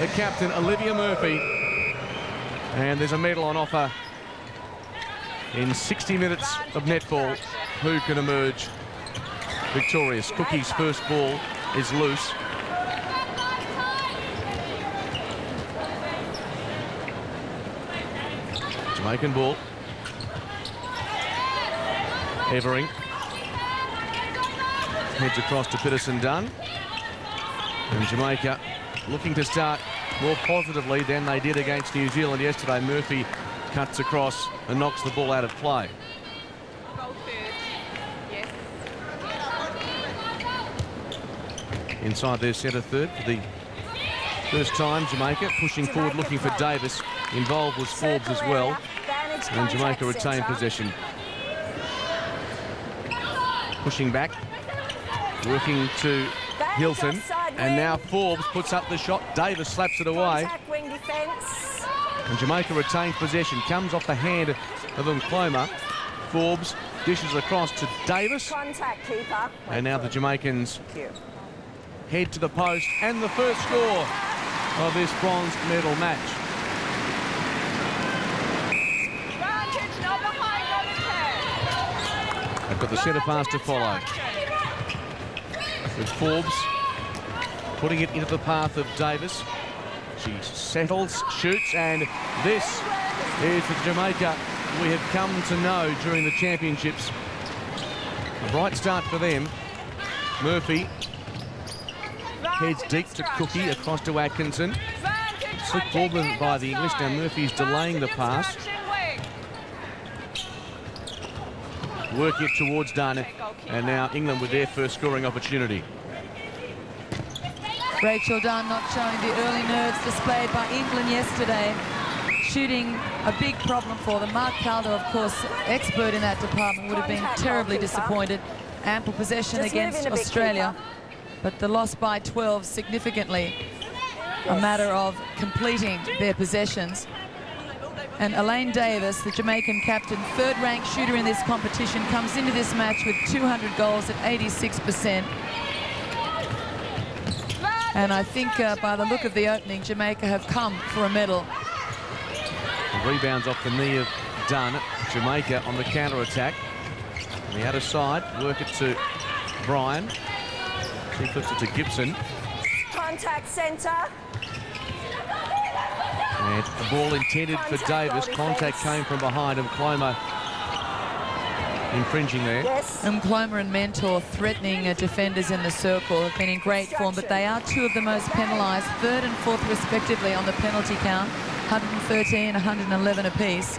the captain, Olivia Murphy. And there's a medal on offer in 60 minutes of netball. Who can emerge victorious? Cookey's first ball is loose. Jamaican ball. Evering heads across to Peterson-Dunn. And Jamaica looking to start more positively than they did against New Zealand yesterday. Murphy cuts across and knocks the ball out of play. Inside their centre third for the first time. Jamaica pushing forward, looking for Davis. Involved was Forbes as well. And Jamaica retained possession. Pushing back, working to Hilton, and now Forbes puts up the shot. Davis slaps it away. And Jamaica retains possession. Comes off the hand of Nkloma. Forbes dishes across to Davis. And now the Jamaicans head to the post, and the first score of this bronze medal match. They've got the centre pass to follow. With Forbes putting it into the path of Davis. She settles, shoots, and this is the Jamaica we have come to know during the championships. A bright start for them. Murphy heads deep to Cookey, across to Atkinson. Slick ball by the English. Now Murphy's delaying the pass. Working it towards Dunn, and now England with their first scoring opportunity. Rachel Dunn not showing the early nerves displayed by England yesterday. Shooting a big problem for them. Mark Calder, of course, expert in that department, would have been terribly disappointed. Ample possession against Australia, but the loss by 12 significantly a matter of completing their possessions. And Elaine Davis, the Jamaican captain, third-ranked shooter in this competition, comes into this match with 200 goals at 86%. And I think by the look of the opening, Jamaica have come for a medal. Rebounds off the knee of Dunn. Jamaica on the counter-attack. On the outer side, work it to Bryan. She flips it to Gibson. Contact centre. And the ball intended for Davis. Contact came from behind him. Nkloma infringing there. Yes. Nkloma and Mentor threatening defenders in the circle, have been in great form, but they are two of the most penalised, third and fourth respectively on the penalty count, 113, 111 apiece.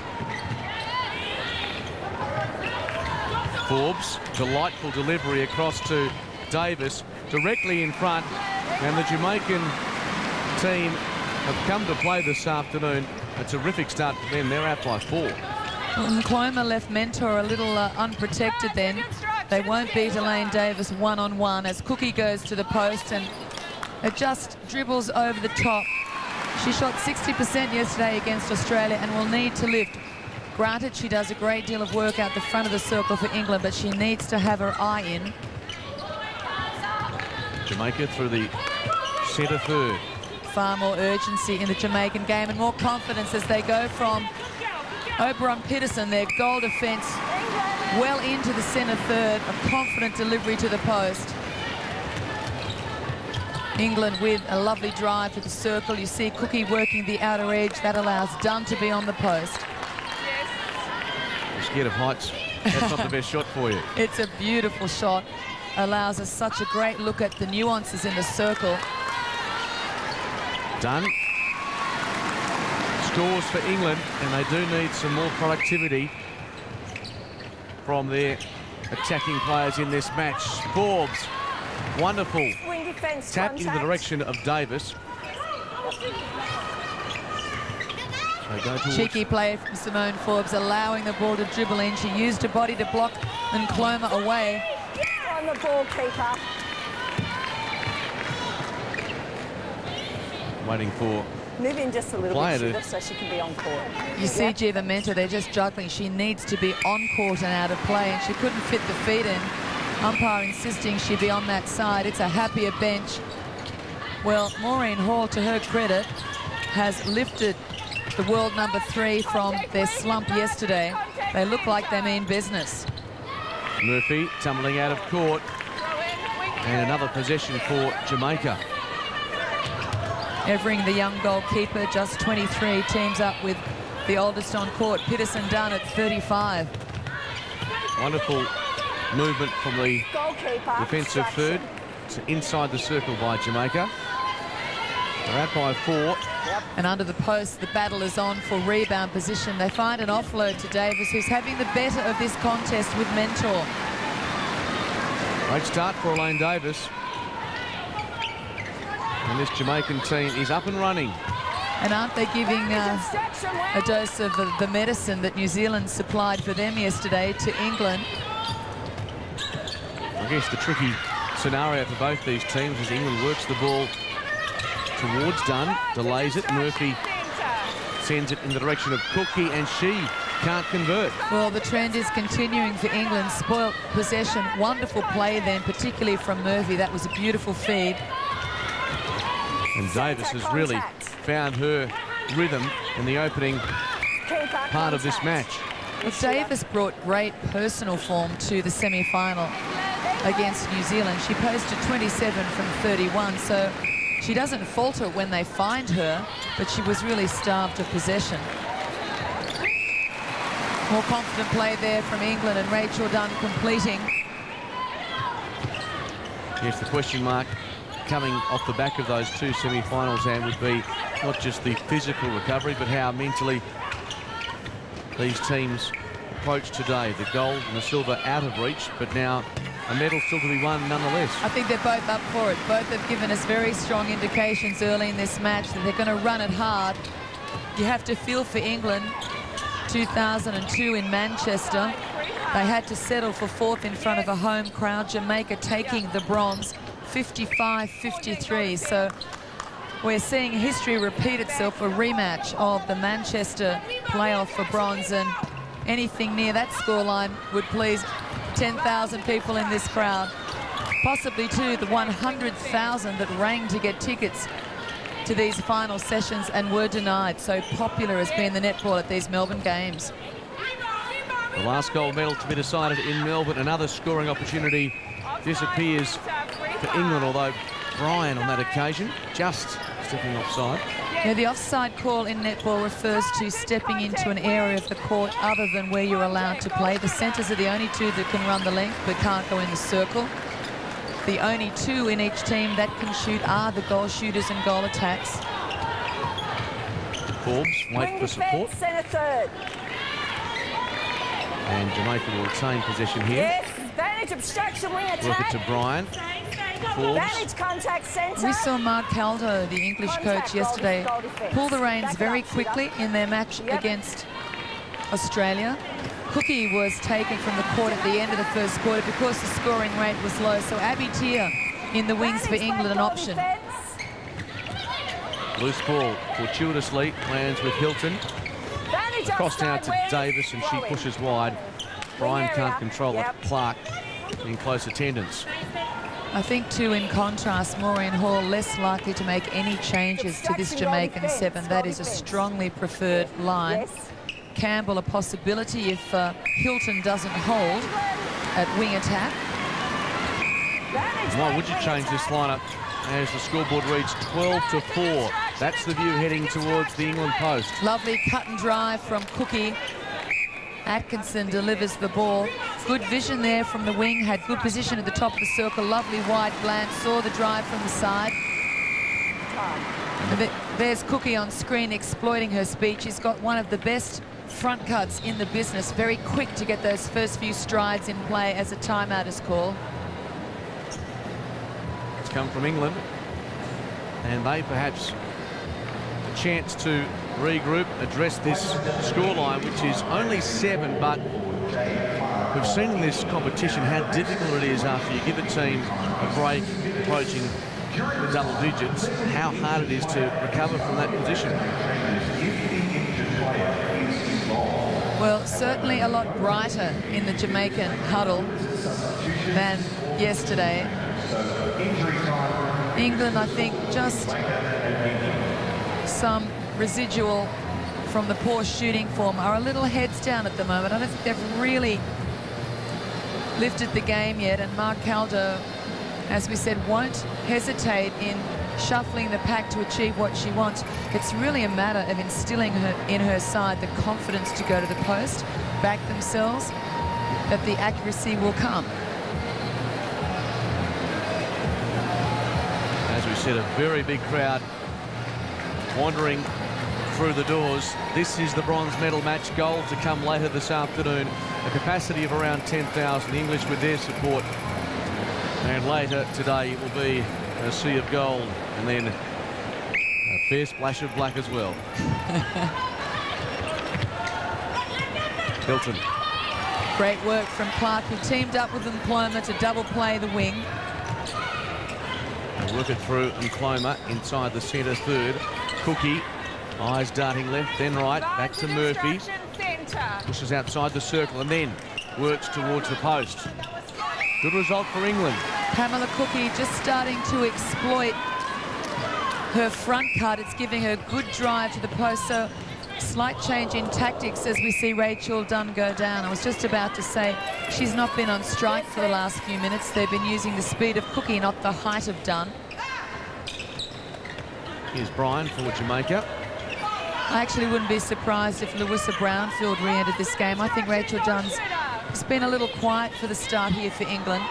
Forbes, delightful delivery across to Davis, directly in front, and the Jamaican team have come to play this afternoon. A terrific start for them. They're out by 4. Nkloma left Mentor a little unprotected then. They won't beat Elaine Davis one-on-one as Cookey goes to the post, and it just dribbles over the top. She shot 60% yesterday against Australia and will need to lift. Granted, she does a great deal of work out the front of the circle for England, but she needs to have her eye in. Jamaica through the centre third. Far more urgency in the Jamaican game and more confidence as they go from Oberon-Peterson, their goal defence, well into the centre third. A confident delivery to the post. England with a lovely drive to the circle. You see Cookey working the outer edge. That allows Dunn to be on the post. You're scared of heights. That's not the best shot for you. It's a beautiful shot. Allows us such a great look at the nuances in the circle. Dunn scores for England, and they do need some more productivity from their attacking players in this match. Forbes, wonderful tap in the direction of Davis. Cheeky play from Simone Forbes, allowing the ball to dribble in. She used her body to block Nkloma away. On the ball keeper. Waiting for Move in just a little bit, Sheila, so she can be on court. You see Jiva Mentor, they're just juggling. She needs to be on court and out of play, and she couldn't fit the feet in. Umpire insisting she be on that side. It's a happier bench. Well, Maureen Hall, to her credit, has lifted the world number 3 from their slump yesterday. They look like they mean business. Murphy tumbling out of court. And another possession for Jamaica. Evering, the young goalkeeper, just 23, teams up with the oldest on court, Peterson Dunn, at 35. Wonderful movement from the defensive third to inside the circle by Jamaica. They're out by 4. And under the post, the battle is on for rebound position. They find an offload to Davis, who's having the better of this contest with Mentor. Great start for Elaine Davis. And this Jamaican team is up and running. And aren't they giving a dose of the medicine that New Zealand supplied for them yesterday to England? I guess the tricky scenario for both these teams is England works the ball towards Dunn, delays it. Murphy sends it in the direction of Cookey, and she can't convert. Well, the trend is continuing for England. Spoilt possession. Wonderful play then, particularly from Murphy. That was a beautiful feed. And Davis has really found her rhythm in the opening part of this match. Well, Davis brought great personal form to the semi-final against New Zealand. She posted 27 from 31, so she doesn't falter when they find her, but she was really starved of possession. More confident play there from England, and Rachel Dunn completing. Yes, the question mark coming off the back of those 2 semi-finals, and would be not just the physical recovery, but how mentally these teams approach today. The gold and the silver out of reach, but now a medal still to be won nonetheless. I think they're both up for it. Both have given us very strong indications early in this match that they're going to run it hard. You have to feel for England. 2002 in Manchester, they had to settle for 4th in front of a home crowd. Jamaica taking the bronze, 55-53. So we're seeing history repeat itself, a rematch of the Manchester playoff for bronze, and anything near that scoreline would please 10,000 people in this crowd. Possibly too the 100,000 that rang to get tickets to these final sessions and were denied. So popular has been the netball at these Melbourne Games. The last gold medal to be decided in Melbourne. Another scoring opportunity disappears for England, although Bryan on that occasion just stepping offside. Yeah, the offside call in netball refers to stepping into an area of the court other than where you're allowed to play. The centres are the only 2 that can run the length but can't go in the circle. The only 2 in each team that can shoot are the goal shooters and goal attacks. Forbes wait for support. Centre third. And Jamaica will retain possession here. Yes, advantage obstruction, wing attack. Work it to Bryan. Forbes. Advantage contact centre. We saw Mark Caldo, the English coach, yesterday pull the reins very quickly in their match against Australia. Cookey was taken from the court at the end of the first quarter because the scoring rate was low. So Abby Tier in the wings for England, an option. Loose ball fortuitously lands with Hilton. Cross now to Davis, and she pushes wide. Bryan can't control it. Clark in close attendance. I think too, in contrast, Maureen Hall less likely to make any changes to this Jamaican 7. That is a strongly preferred line. Campbell a possibility if Hilton doesn't hold at wing attack. Why would you change this lineup as the scoreboard reads 12-4? That's the view heading towards the England post. Lovely cut and drive from Cookey. Atkinson delivers the ball. Good vision there from the wing, had good position at the top of the circle. Lovely wide glance, saw the drive from the side. There's Cookey on screen exploiting her speed. She's got one of the best front cuts in the business. Very quick to get those first few strides in play as a timeout is called. It's come from England, and they perhaps a chance to regroup, address this scoreline, which is only 7, but we've seen in this competition how difficult it is after you give a team a break approaching double digits, how hard it is to recover from that position. Well, certainly a lot brighter in the Jamaican huddle than yesterday. England, I think, just some residual from the poor shooting form, are a little heads down at the moment. I don't think they've really lifted the game yet, and Mark Calder, as we said, won't hesitate in shuffling the pack to achieve what she wants. It's really a matter of instilling in her side the confidence to go to the post, back themselves, that the accuracy will come. As we said, a very big crowd wandering through the doors. This is the bronze medal match. Gold to come later this afternoon. A capacity of around 10,000 English with their support. And later today it will be a sea of gold and then a fair splash of black as well. Hilton. Great work from Clark, who teamed up with Nkloma to double play the wing. Work it through Nkloma inside the centre third. Cookey, eyes darting left, then right, back to Murphy. Pushes outside the circle and then works towards the post. Good result for England. Pamela Cookey just starting to exploit her front cut. It's giving her good drive to the post. So slight change in tactics as we see Rachel Dunn go down. I was just about to say she's not been on strike for the last few minutes. They've been using the speed of Cookey, not the height of Dunn. Here's Bryan for Jamaica. I actually wouldn't be surprised if Louisa Brownfield re-entered this game. I think Rachel Dunn's been a little quiet for the start here for England.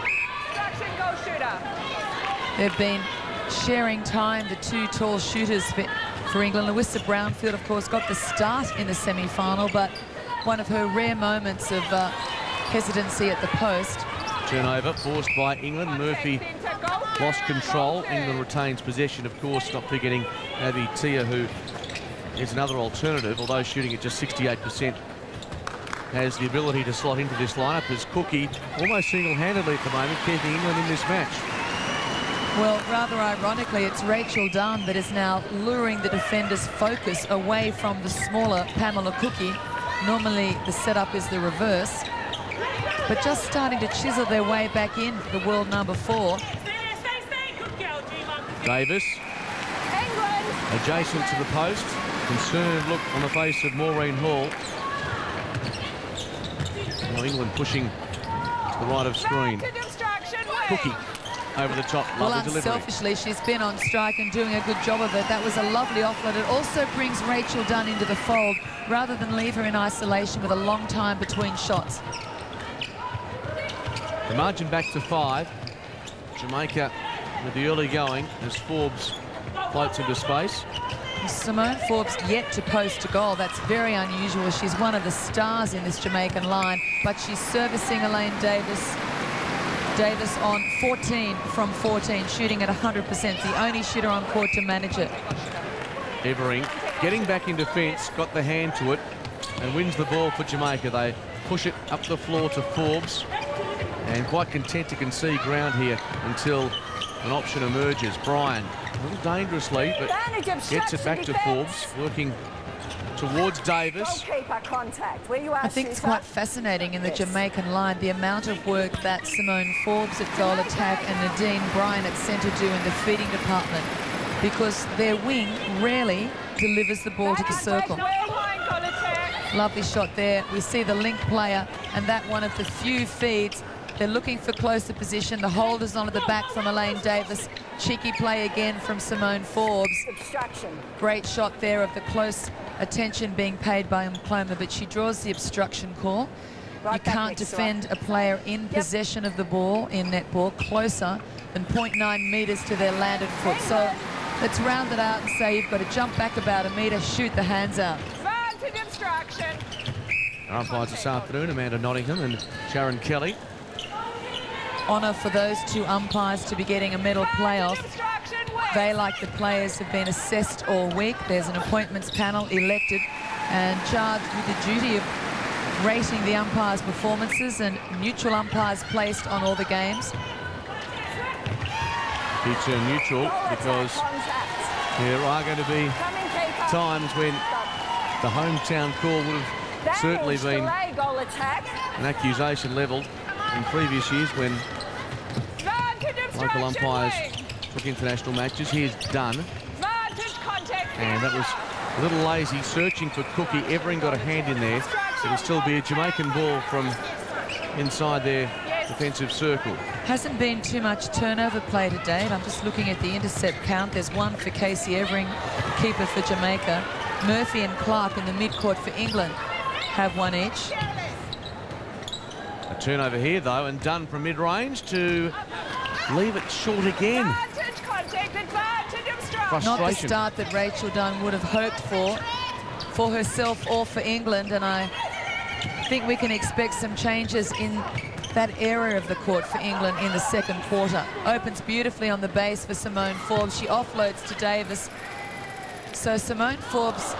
They've been sharing time, the two tall shooters for England. Louisa Brownfield, of course, got the start in the semi-final, but one of her rare moments of hesitancy at the post. Turnover forced by England. Murphy lost control. England retains possession, of course, not forgetting Abby Tia, who is another alternative, although shooting at just 68%, has the ability to slot into this lineup as Cookey almost single-handedly at the moment keeping England in this match. Well, rather ironically, it's Rachel Dunn that is now luring the defenders' focus away from the smaller Pamela Cookey. Normally the setup is the reverse, but just starting to chisel their way back in, the world number 4. Davis, adjacent to the post. Concerned look on the face of Maureen Hall. Now England pushing to the right of screen. Cookey over the top. Well, lovely delivery. unselfishly, she's been on strike and doing a good job of it. That was a lovely offload. It also brings Rachel Dunn into the fold rather than leave her in isolation with a long time between shots. The margin back to 5. Jamaica with the early going as Forbes floats into space. Simone Forbes yet to post a goal. That's very unusual. She's one of the stars in this Jamaican line, but she's servicing Elaine Davis. Davis on 14 from 14, shooting at 100%, the only shooter on court to manage it. Evering getting back in defence, got the hand to it and wins the ball for Jamaica. They push it up the floor to Forbes and quite content to concede ground here until an option emerges. Bryan, a little dangerously, but gets it back to Forbes, working towards Davis. I think it's quite fascinating in the Jamaican line, the amount of work that Simone Forbes at goal attack and Nadine Bryan at centre do in the feeding department, because their wing rarely delivers the ball to the circle. Lovely shot there. We see the link player, and that one of the few feeds. They're looking for closer position. The holders on at the back from Elaine Davis. Cheeky play again from Simone Forbes. Great shot there of the close attention being paid by Nkloma, but she draws the obstruction call. You can't defend a player in possession of the ball in netball closer than 0.9 metres to their landed foot. So let's round it out and say you've got to jump back about a metre, shoot the hands out. Our umpires this afternoon, Amanda Nottingham and Sharon Kelly. Honour for those two umpires to be getting a medal playoff. They, like the players, have been assessed all week. There's an appointments panel elected and charged with the duty of rating the umpires' performances, and neutral umpires placed on all the games. He turned neutral because there are going to be times when the hometown call would have certainly been an accusation levelled in previous years when local umpires took international matches. Here's Dunn. Advantage contact. And that was a little lazy, searching for Cookey. Evering got a hand in there. It'll still be a Jamaican ball from inside their defensive circle. Hasn't been too much turnover play to date. I'm just looking at the intercept count. There's one for Casey Evering, keeper for Jamaica. Murphy and Clark in the midcourt for England have one each. A turnover here, though, and Dunn from mid-range to leave it short again. Advantage contact. Advantage obstruction. Not the start that Rachel Dunn would have hoped for herself or for England, and I think we can expect some changes in that area of the court for England in the second quarter. Opens beautifully on the base for Simone Forbes. She offloads to Davis. So Simone Forbes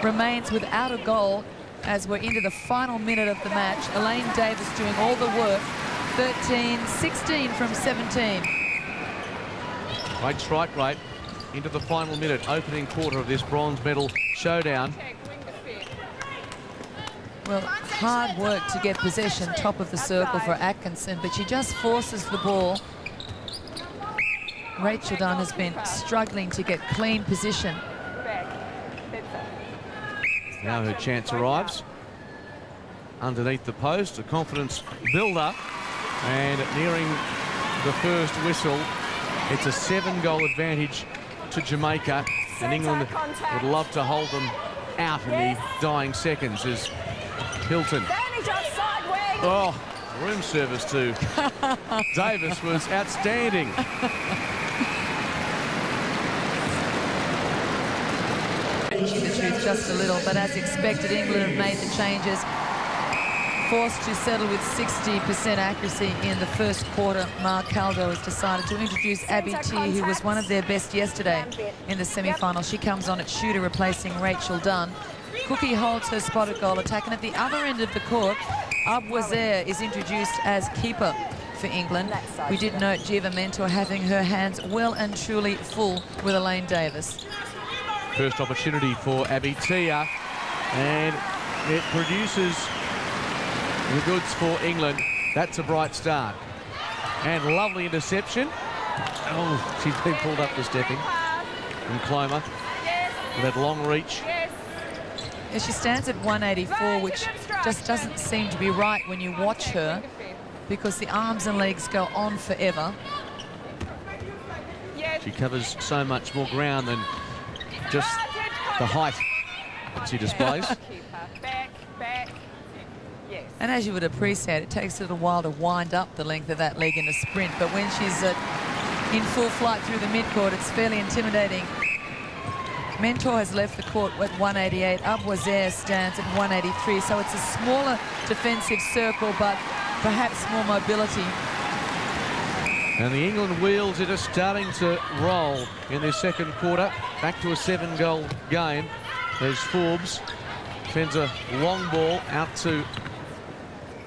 remains without a goal as we're into the final minute of the match. Elaine Davis doing all the work. 13-16 from 17. Great strike rate into the final minute, opening quarter of this bronze medal showdown. Well, hard work to get possession, top of the circle for Atkinson, but she just forces the ball. Rachel Dunn has been struggling to get clean position. Now her chance arrives. Underneath the post, a confidence builder. And nearing the first whistle, it's a 7-goal advantage to Jamaica. And England would love to hold them out in the dying seconds as Hilton. Oh, room service to Davis was outstanding. The truth just a little, but as expected, England have made the changes. Forced to settle with 60% accuracy in the first quarter. Mark Caldo has decided to introduce Abby T, who was one of their best yesterday in the semi-final. She comes on at shooter, replacing Rachel Dunn. Cookey holds her spot at goal attack, and at the other end of the court, Abwazer is introduced as keeper for England. We did note Jiva Mentor having her hands well and truly full with Elaine Davis. First opportunity for Abby Tia, and it produces the goods for England. That's a bright start. And lovely interception. Oh, she's been pulled up for stepping. And Cloma with that long reach. Yeah, she stands at 184, which just doesn't seem to be right when you watch her, because the arms and legs go on forever. She covers so much more ground than just the height that she displays. And as you would appreciate, it takes a little while to wind up the length of that leg in a sprint, but when she's in full flight through the midcourt, it's fairly intimidating. Mentor has left the court at 188. Abwazer stands at 183, so it's a smaller defensive circle, but perhaps more mobility. And the England wheels are just starting to roll in their second quarter. Back to a 7-goal game as Forbes sends a long ball out to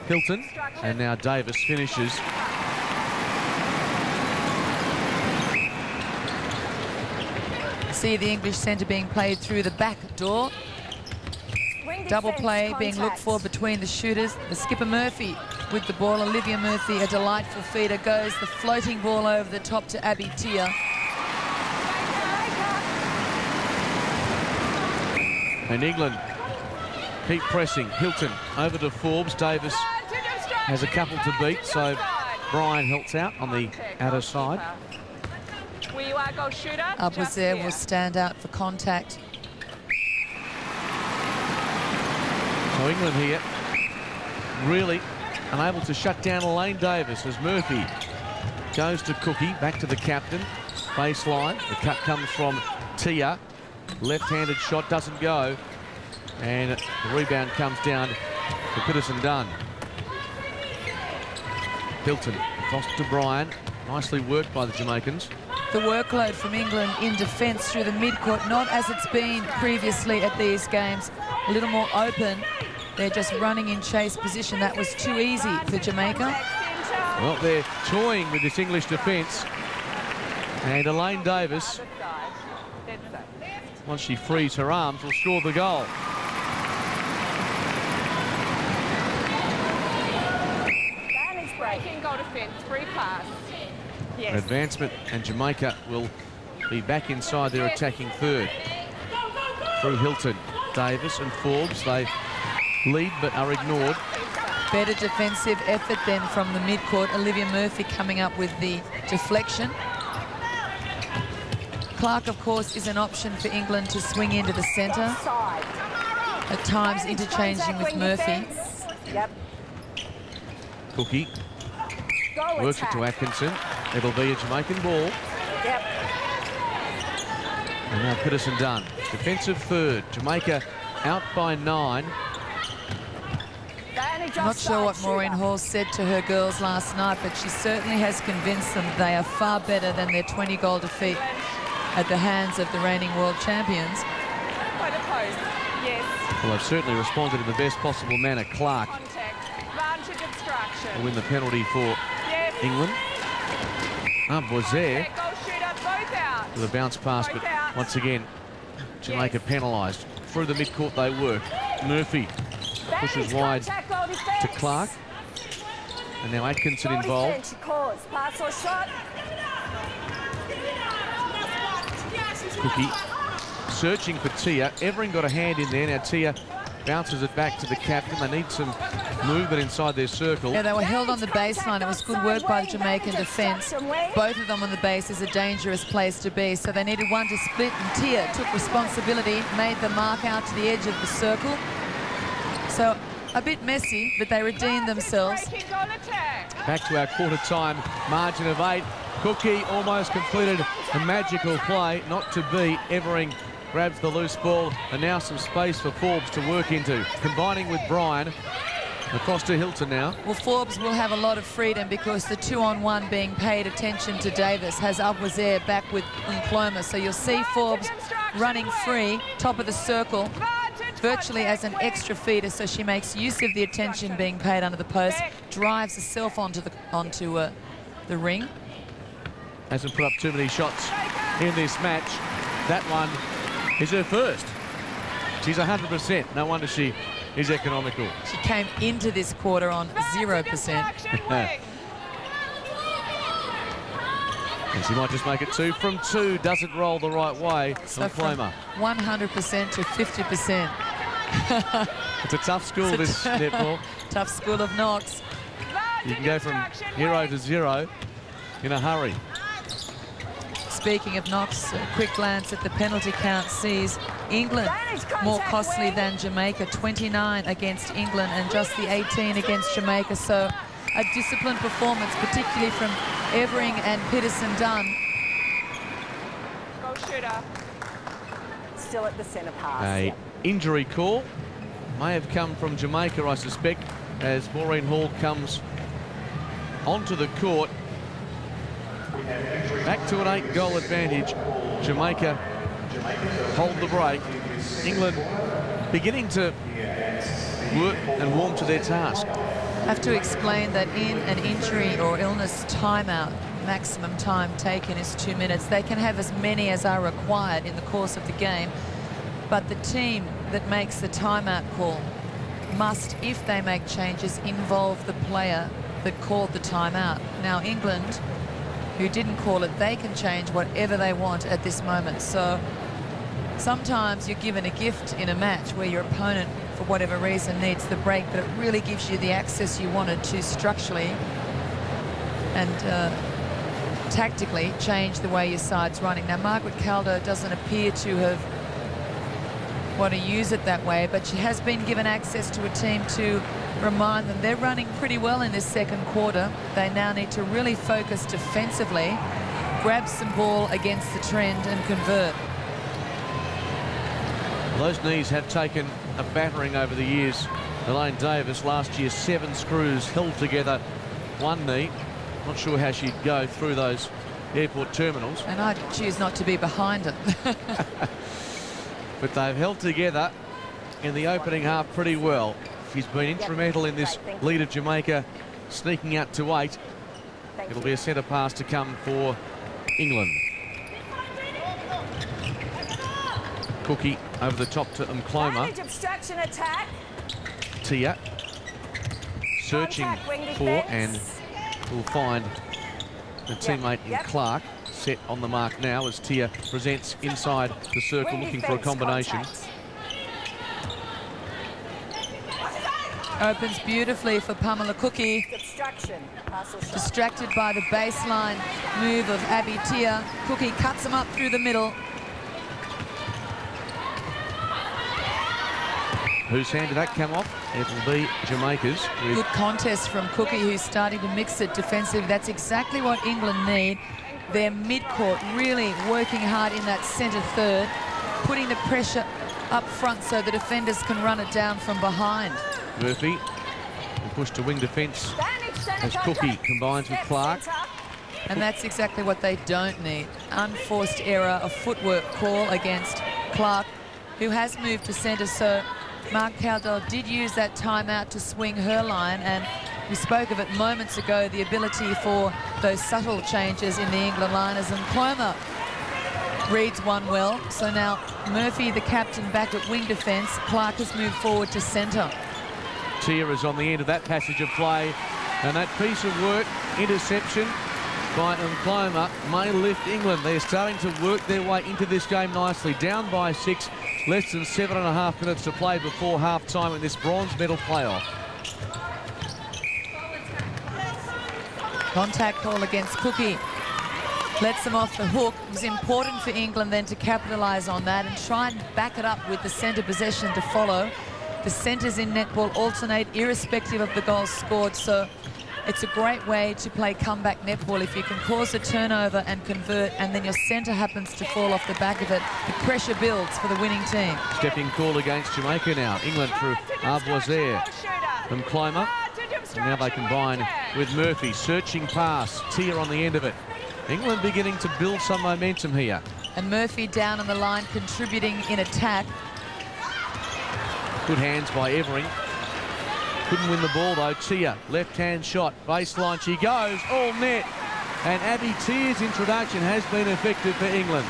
Hilton, and now Davis finishes. See the English centre being played through the back door. Double play being looked for between the shooters. The skipper Murphy with the ball. Olivia Murphy, a delightful feeder, goes the floating ball over the top to Abby Tia. And England keep pressing. Hilton over to Forbes. Davis has a couple to beat, so Brian helps out on the outer side. Abwazer will stand out for contact. So England here really unable to shut down Elaine Davis as Murphy goes to Cookey, back to the captain. Baseline, the cut comes from Tia. Left-handed shot doesn't go, and the rebound comes down to Peterson Dunn. Hilton across to Brian. Nicely worked by the Jamaicans. The workload from England in defence through the midcourt, not as it's been previously at these games. A little more open. They're just running in chase position. That was too easy for Jamaica. Well, they're toying with this English defence. And Elaine Davis, once she frees her arms, will score the goal. Breaking goal defence, free pass. Yes. advancement, and Jamaica will be back inside their attacking third. Through Hilton, Davis and Forbes, they lead but are ignored. Better defensive effort then from the midcourt. Olivia Murphy coming up with the deflection. Clark, of course, is an option for England to swing into the centre. At times interchanging with Murphy. Yep. Cookey works it to Atkinson. It'll be a Jamaican ball. Yep. And now Peterson done. Defensive third. Jamaica out by 9. I'm not sure what Maureen Hall said to her girls last night, but she certainly has convinced them they are far better than their 20-goal defeat at the hands of the reigning world champions. By the post, yes. Well, they've certainly responded in the best possible manner. Clark Contact, advantage obstruction. will win the penalty for Yes. England. Was there Goal shooter, both out. with a bounce pass, but once again, Jamaica penalised. Through the midcourt they work. Murphy pushes wide to Clark. And now Atkinson involved. Pass or shot. Cookey searching for Tia. Evering got a hand in there. Now Tia bounces it back to the captain. They need some movement inside their circle. Yeah, they were held on the baseline. It was good work by the Jamaican defence. Both of them on the base is a dangerous place to be, so they needed one to split, and Tia took responsibility, made the mark out to the edge of the circle. So a bit messy, but they redeemed themselves. Back to our quarter-time margin of 8. Cookey almost completed a magical play, not to be. Evering grabs the loose ball, and now some space for Forbes to work into. Combining with Bryan. Across to Hilton now. Well, Forbes will have a lot of freedom because the 2-on-1 being paid attention to Davis has Abwazer back with Nkloma. So you'll see Forbes running free, top of the circle, virtually as an extra feeder. So she makes use of the attention being paid under the post, drives herself onto the ring. Hasn't put up too many shots in this match. That one is her first. She's 100%. No wonder she is economical. She came into this quarter on 0%. And she might just make it 2 from 2. Doesn't roll the right way. So from 100% to 50%. It's a tough school, this netball. Tough school of knocks. You can go from 0 to 0 in a hurry. Speaking of knocks, a quick glance at the penalty count sees England more costly than Jamaica. 29 against England and just the 18 against Jamaica. So a disciplined performance, particularly from Evering and Peterson Dunn. Goal shooter. Still at the centre pass. A injury call may have come from Jamaica, I suspect, as Maureen Hall comes onto the court. Back to an 8-goal advantage. Jamaica hold the break. England beginning to work and warm to their task. I have to explain that in an injury or illness timeout, maximum time taken is 2 minutes. They can have as many as are required in the course of the game, but the team that makes the timeout call must, if they make changes, involve the player that called the timeout. Now England, who didn't call it, they can change whatever they want at this moment. So sometimes you're given a gift in a match where your opponent, for whatever reason, needs the break, but it really gives you the access you wanted to structurally and tactically change the way your side's running. Now, Margaret Calder doesn't appear to have want to use it that way, but she has been given access to a team to remind them they're running pretty well in this second quarter. They now need to really focus defensively, grab some ball against the trend and convert. Those knees have taken a battering over the years. Elaine Davis last year, 7 screws held together, 1 knee. Not sure how she'd go through those airport terminals. And I'd choose not to be behind it. But they've held together in the opening half pretty well. She's been instrumental in this lead of Jamaica sneaking out to 8. It'll be a centre pass to come for England. Cookey over the top to Nkloma. Tia searching for and will find a teammate in Clark, set on the mark now as Tia presents inside the circle looking for a combination. Opens beautifully for Pamela Cookey. Distracted by the baseline move of Abby Tia. Cookey cuts him up through the middle. Whose hand did that come off? It will be Jamaica's. Good contest from Cookey, who's starting to mix it defensively. That's exactly what England need. Their mid-court really working hard in that centre third, putting the pressure up front so the defenders can run it down from behind. Murphy will push to wing defence as Cookey combines with Clark. And that's exactly what they don't need. Unforced error, a footwork call against Clark, who has moved to centre. So Mark Caldwell did use that timeout to swing her line, and we spoke of it moments ago, the ability for those subtle changes in the England liners, and Cloma reads one well. So now Murphy, the captain, back at wing defence. Clark has moved forward to centre. Tia is on the end of that passage of play, and that piece of work, interception by Cloma, may lift England. They're starting to work their way into this game nicely. Down by 6, less than 7.5 minutes to play before half-time in this bronze medal playoff. Contact call against Cookey. Lets them off the hook. It was important for England then to capitalise on that and try and back it up with the centre possession to follow. The centres in netball alternate irrespective of the goals scored, so it's a great way to play comeback netball. If you can cause a turnover and convert, and then your centre happens to fall off the back of it, the pressure builds for the winning team. Stepping call against Jamaica now. England through Arboisier from Cloma. And now they combine with Murphy. Searching pass. Tia on the end of it. England beginning to build some momentum here. And Murphy down on the line, contributing in attack. Good hands by Evering. Couldn't win the ball though. Tia, left-hand shot, baseline, she goes, all net. And Abby Tia's introduction has been effective for England.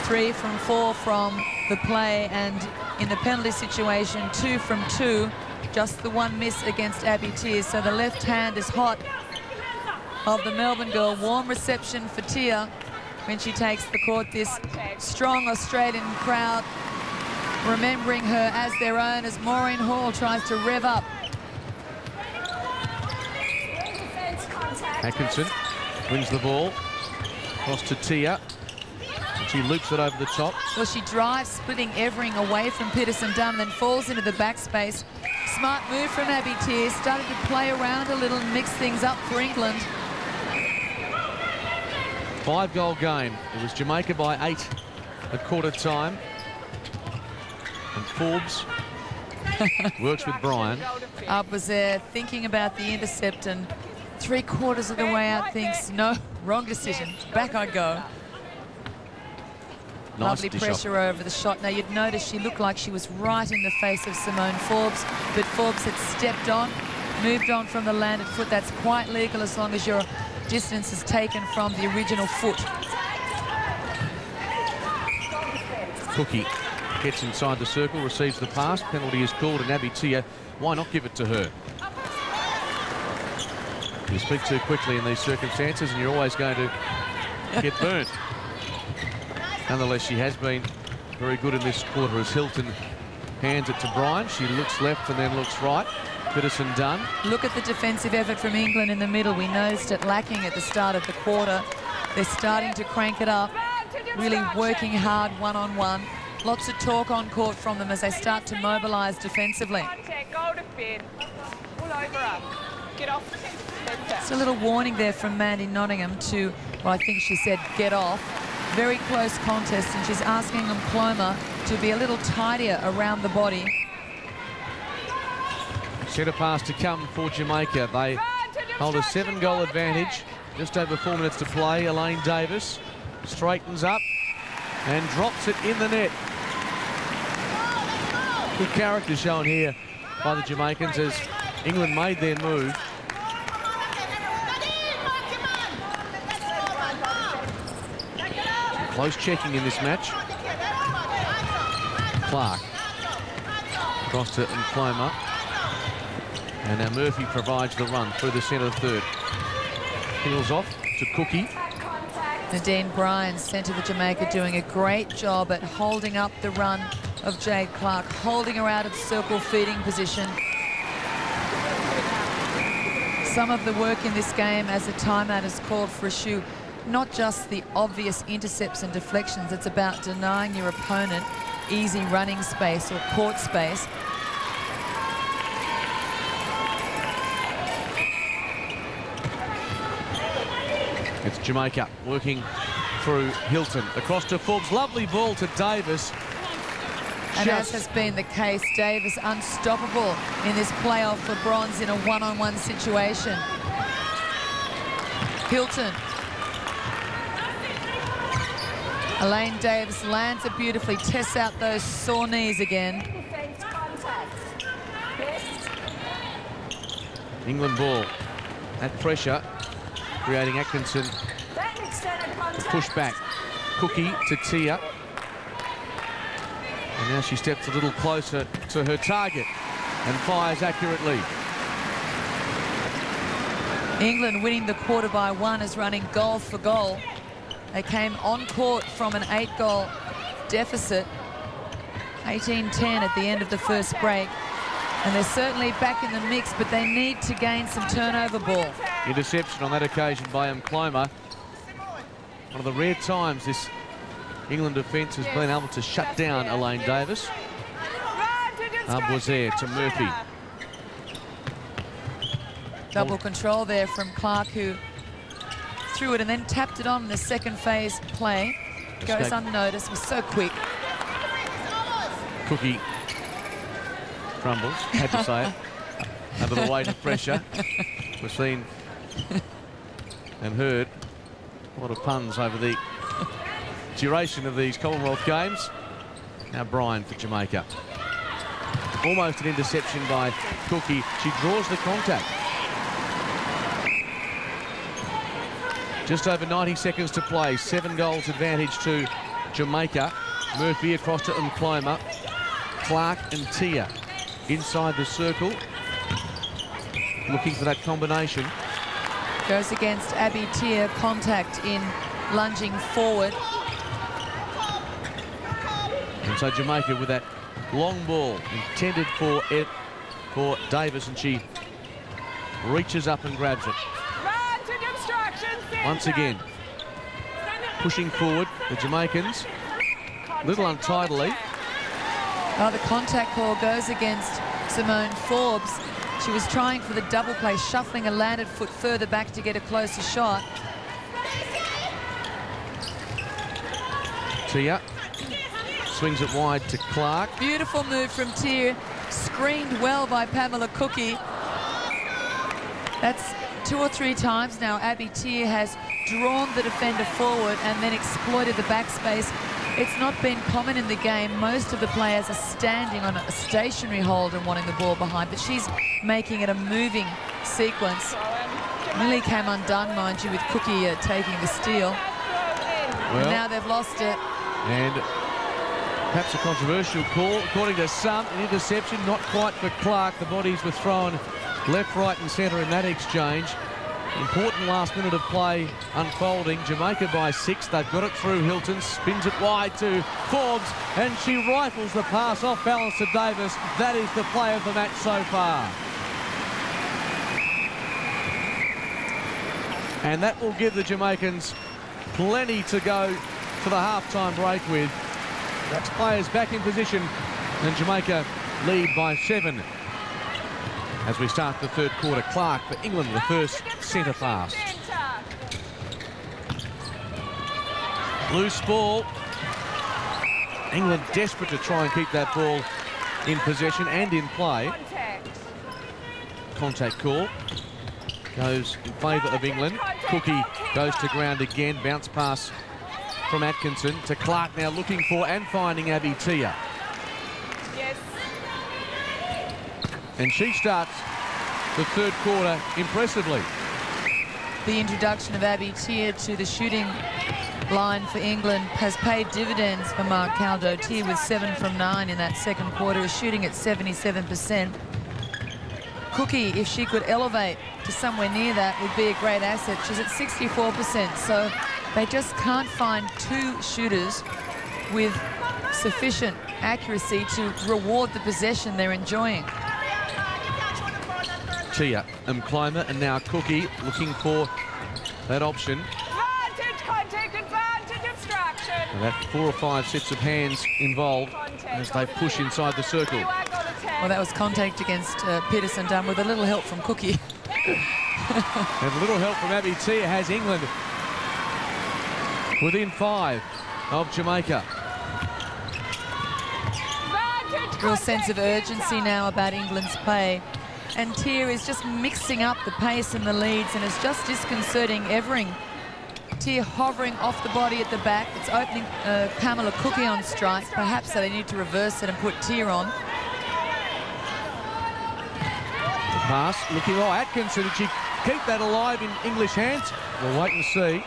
3 from 4 from the play, and in the penalty situation, 2 from 2. Just the one miss against Abby Tia. So the left hand is hot of the Melbourne girl. Warm reception for Tia when she takes the court. This strong Australian crowd remembering her as their own as Maureen Hall tries to rev up. Atkinson wins the ball. Cross to Tia. And she loops it over the top. Well, she drives, splitting Evering away from Peterson Dunn, then falls into the backspace. Smart move from Abby Tia. Started to play around a little and mix things up for England. 5-goal game. It was Jamaica by 8 at quarter time. And Forbes works with Brian. Up was there thinking about the intercept, and 3/4 of the way out thinks, no, wrong decision. Back I go. Nice Lovely pressure over the shot. Now you'd notice she looked like she was right in the face of Simone Forbes, but Forbes had stepped on, moved on from the landed foot. That's quite legal as long as your distance is taken from the original foot. Cookey gets inside the circle, receives the pass. Penalty is called, and Abby Tia, why not give it to her? You speak too quickly in these circumstances and you're always going to get burnt. Nonetheless, she has been very good in this quarter as Hilton hands it to Brian. She looks left and then looks right. Peterson Dunn. Look at the defensive effort from England in the middle. We noticed it lacking at the start of the quarter. They're starting to crank it up, really working hard one-on-one. Lots of talk on court from them as they start to mobilise defensively. Just a little warning there from Mandy Nottingham to, well, I think she said get off. Very close contest, and she's asking Cloma to be a little tidier around the body. Centre pass to come for Jamaica. They hold a 7-goal advantage. Just over 4 minutes to play. Elaine Davis straightens up and drops it in the net. Good character shown here by the Jamaicans as England made their move. Some close checking in this match. Clark across to Cloma. And now Murphy provides the run through the centre third. Heels off. to Cookey. Nadine Bryan, centre for Jamaica, doing a great job at holding up the run of Jade Clark, holding her out of circle feeding position. Some of the work in this game, as a timeout is called for a shoe, not just the obvious intercepts and deflections, it's about denying your opponent easy running space or court space. It's Jamaica working through Hilton. Across to Forbes. Lovely ball to Davis. And as has been the case, Davis unstoppable in this playoff for bronze in a one-on-one situation. Hilton. Elaine Davis lands it beautifully, tests out those sore knees again. England ball. That pressure creating Atkinson to push back. Cookey to Tia. And now she steps a little closer to her target and fires accurately. England winning the quarter by 1 is running goal for goal. They came on court from an 8-goal deficit, 18-10 at the end of the first break. And they're certainly back in the mix, but they need to gain some turnover ball. Interception on that occasion by Mkloma. One of the rare times this England defence has been able to shut down Elaine Davis. Hub was there to Murphy. Double control there from Clark, who threw it and then tapped it on in the second phase play. Goes unnoticed, was so quick. Cookey crumbles, had to say it, under the weight of pressure. We've seen and heard a lot of puns over the duration of these Commonwealth Games. Now Bryan for Jamaica. Almost an interception by Cookey. She draws the contact. Just over 90 seconds to play. 7 goals advantage to Jamaica. Murphy across to Mkloma. Clark and Tia inside the circle. Looking for that combination. Goes against Abby Tia, contact in lunging forward. And so Jamaica with that long ball intended for Davis, and she reaches up and grabs it. Once again, pushing forward, the Jamaicans, a little untidily. Oh, the contact call goes against Simone Forbes. She was trying for the double play, shuffling a landed foot further back to get a closer shot. Tia swings it wide to Clark. Beautiful move from Tia, screened well by Pamela Cookey. That's 2 or 3 times now Abby Tia has drawn the defender forward and then exploited the backspace. It's not been common in the game. Most of the players are standing on a stationary hold and wanting the ball behind, but she's making it a moving sequence. Nearly came undone, mind you, with Cookey taking the steal. Well, and now they've lost it. And perhaps a controversial call, according to some, an interception, not quite for Clark. The bodies were thrown left, right and centre in that exchange. Important last minute of play unfolding. Jamaica by 6. They've got it through Hilton. Spins it wide to Forbes. And she rifles the pass off balance to Davis. That is the play of the match so far. And that will give the Jamaicans plenty to go to the half-time break with. That's players back in position. And Jamaica lead by 7. As we start the third quarter, Clark for England, the first centre fast. Loose ball. England desperate to try and keep that ball in possession and in play. Contact call goes in favour of England. Cookey goes to ground again. Bounce pass from Atkinson to Clark, now looking for and finding Abby Tia. And she starts the third quarter impressively. The introduction of Abby Tia to the shooting line for England has paid dividends for Mark Caldo. Tia was 7 from 9 in that second quarter, is shooting at 77%. Cookey, if she could elevate to somewhere near that, would be a great asset. She's at 64%, so they just can't find two shooters with sufficient accuracy to reward the possession they're enjoying. Tia, Mkloma, and now Cookey looking for that option. Advantage, contact, advantage, obstruction. And that 4 or 5 sets of hands involved as they push inside the circle. Well, that was contact against Peterson done with a little help from Cookey. And a little help from Abby Tia has England within 5 of Jamaica. Real sense of urgency now about England's play. And Tia is just mixing up the pace and the leads, and it's just disconcerting Evering. Tia hovering off the body at the back. It's opening Pamela Cookey on strike. Perhaps they need to reverse it and put Tia on. The pass looking, oh, Atkinson, did she keep that alive in English hands? We'll wait and see.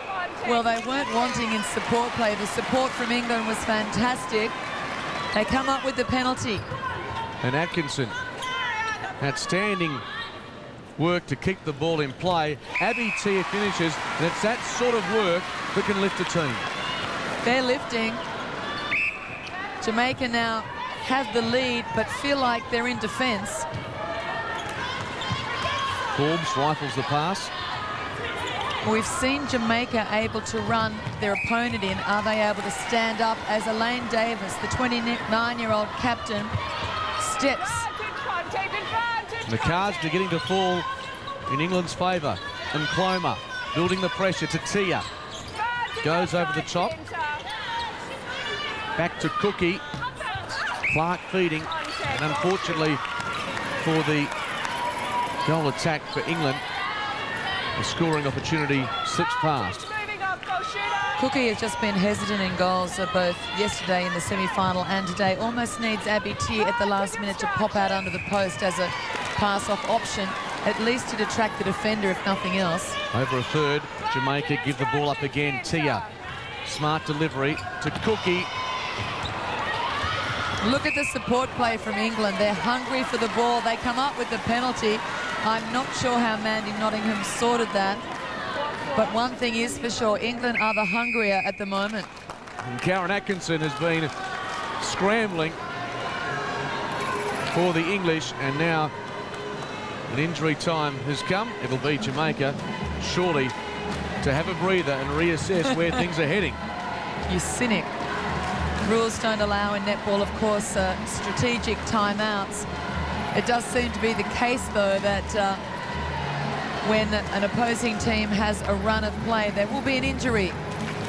Well, they weren't wanting in support play. The support from England was fantastic. They come up with the penalty. And Atkinson, outstanding work to keep the ball in play. Abby Tia finishes, and it's that sort of work that can lift a team. They're lifting. Jamaica now have the lead, but feel like they're in defence. Forbes rifles the pass. We've seen Jamaica able to run their opponent in. Are they able to stand up as Elaine Davis, the 29-year-old captain, steps? And the cards beginning to fall in England's favour. And Mkloma building the pressure to Tia. Goes over the top. Back to Cookey. Clark feeding. And unfortunately for the goal attack for England, the scoring opportunity slips past. Cookey has just been hesitant in goals, both yesterday in the semi-final and today. Almost needs Abby Tia at the last minute to pop out under the post as a pass-off option, at least to detract the defender, if nothing else. Over a third, Jamaica give the ball up again. Tia, smart delivery to Cookey. Look at the support play from England. They're hungry for the ball. They come up with the penalty. I'm not sure how Mandy Nottingham sorted that. But one thing is for sure, England are the hungrier at the moment. And Karen Atkinson has been scrambling for the English, and now an injury time has come. It'll be Jamaica, surely, to have a breather and reassess where things are heading. You cynic. Rules don't allow in netball, of course, strategic timeouts. It does seem to be the case, though, that when an opposing team has a run of play, there will be an injury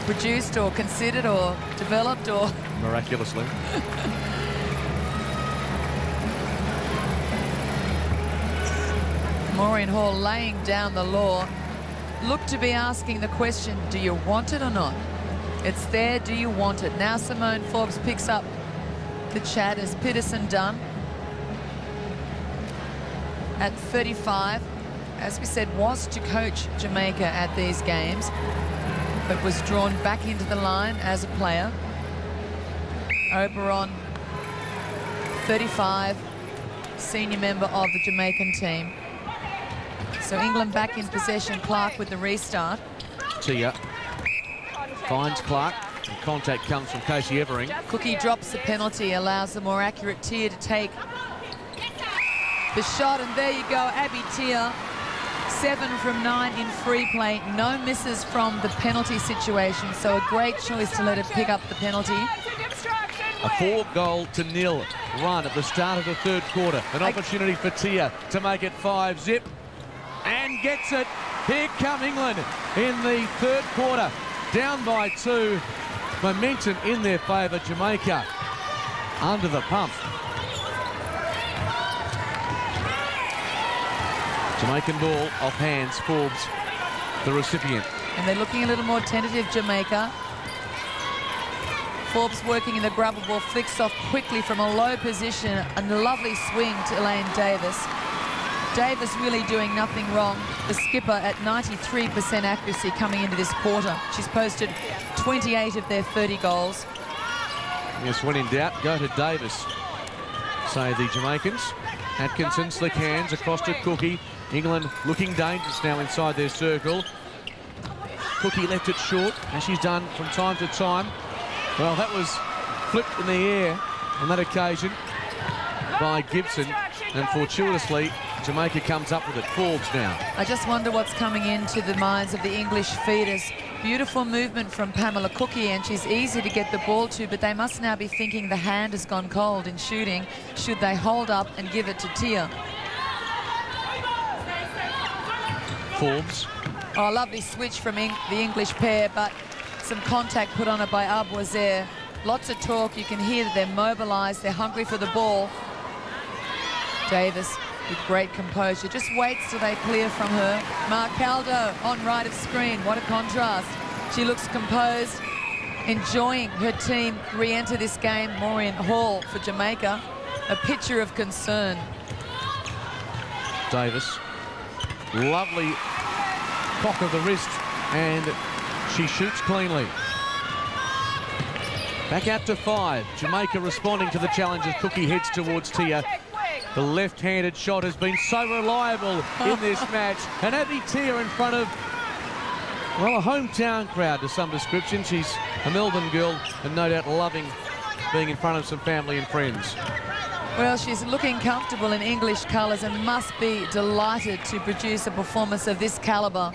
produced or considered or developed or... Miraculously. Maureen Hall laying down the law. Look to be asking the question, do you want it or not? It's there, do you want it? Now Simone Forbes picks up the chat as Peterson done. At 35, as we said, was to coach Jamaica at these games, but was drawn back into the line as a player. Oberon, 35, senior member of the Jamaican team. So England back in possession. Clark with the restart. Tia finds Clark, and contact comes from Casey Evering. Cookey drops the penalty, allows the more accurate Tia to take the shot, and there you go, Abby Tia, 7 from 9 in free play, no misses from the penalty situation, so a great choice to let her pick up the penalty. A 4-0 run at the start of the third quarter. An opportunity for Tia to make it 5-zip, and gets it. Here come England in the third quarter, down by 2. Momentum in their favour. Jamaica under the pump. Jamaican ball off hands. Forbes, the recipient. And they're looking a little more tentative, Jamaica. Forbes working in the grubber ball, flicks off quickly from a low position. A lovely swing to Elaine Davis. Davis really doing nothing wrong. The skipper at 93% accuracy coming into this quarter. She's posted 28 of their 30 goals. Yes, when in doubt, go to Davis, say the Jamaicans. Atkinson, slick hands across to Cookey. England looking dangerous now inside their circle. Cookey left it short, as she's done from time to time. Well, that was flipped in the air on that occasion by Gibson, and fortuitously Jamaica comes up with it. Forbes now. I just wonder what's coming into the minds of the English feeders. Beautiful movement from Pamela Cookey, and she's easy to get the ball to, but they must now be thinking the hand has gone cold in shooting. Should they hold up and give it to Tia? Forbes. Oh, lovely switch from the English pair, but some contact put on it by Abuazer. Lots of talk. You can hear that they're mobilised. They're hungry for the ball. Davis with great composure just waits till they clear from her. Marcaldo on right of screen. What a contrast. She looks composed, enjoying her team re-enter this game. Maureen Hall for Jamaica. A picture of concern. Davis. Lovely cock of the wrist, and she shoots cleanly. Back out to 5. Jamaica responding to the challenge as Cookey heads towards Tia. The left-handed shot has been so reliable in this match. And Abby Tia in front of, well, a hometown crowd to some description. She's a Melbourne girl and no doubt loving being in front of some family and friends. Well, she's looking comfortable in English colours and must be delighted to produce a performance of this calibre.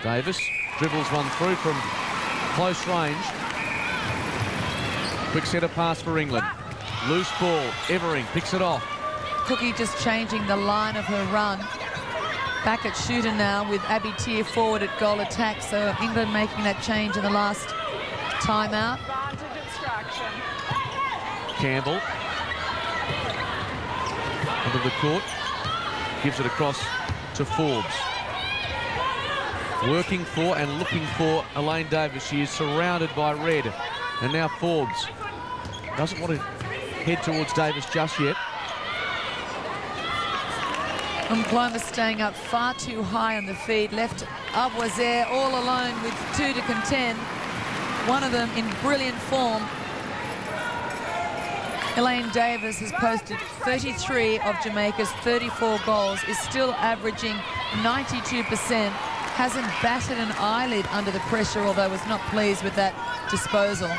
Davis dribbles one through from close range. Quick centre pass for England. Loose ball. Evering picks it off. Cookey just changing the line of her run. Back at shooter now with Abby Tia forward at goal attack. So England making that change in the last timeout. Campbell. Under the court. Gives it across to Forbes. Working for and looking for Elaine Davis. She is surrounded by red. And now Forbes doesn't want to head towards Davis just yet. Umkloma staying up far too high on the feed. Left Abuazer all alone with 2 to contend. One of them in brilliant form. Elaine Davis has posted 33 of Jamaica's 34 goals, is still averaging 92%, hasn't batted an eyelid under the pressure, although was not pleased with that disposal.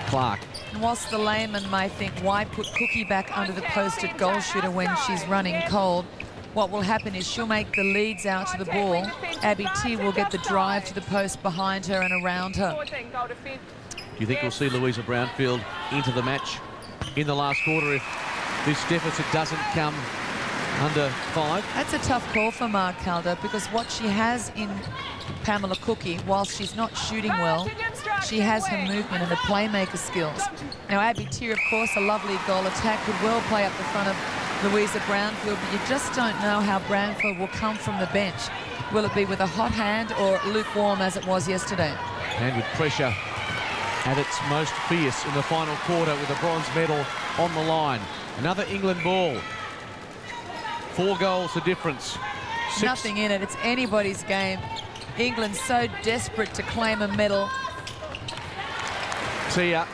Clark. And whilst the layman may think, why put Cookey back under the posted goal shooter when she's running cold, what will happen is she'll make the leads out to the ball. Abby Tia will get the drive to the post behind her and around her. Do you think we'll see Louisa Brownfield into the match in the last quarter if this deficit doesn't come under 5? That's a tough call for Marcaldo, because what she has in Pamela Cookey, whilst she's not shooting well, she has her movement and her playmaker skills. Now Abby Tia, of course, a lovely goal attack, could well play up the front of Louisa Brownfield, but you just don't know how Brownfield will come from the bench. Will it be with a hot hand or lukewarm as it was yesterday? And with pressure at its most fierce in the final quarter with a bronze medal on the line. Another England ball. 4 goals the difference. 6. Nothing in it. It's anybody's game. England so desperate to claim a medal. Tia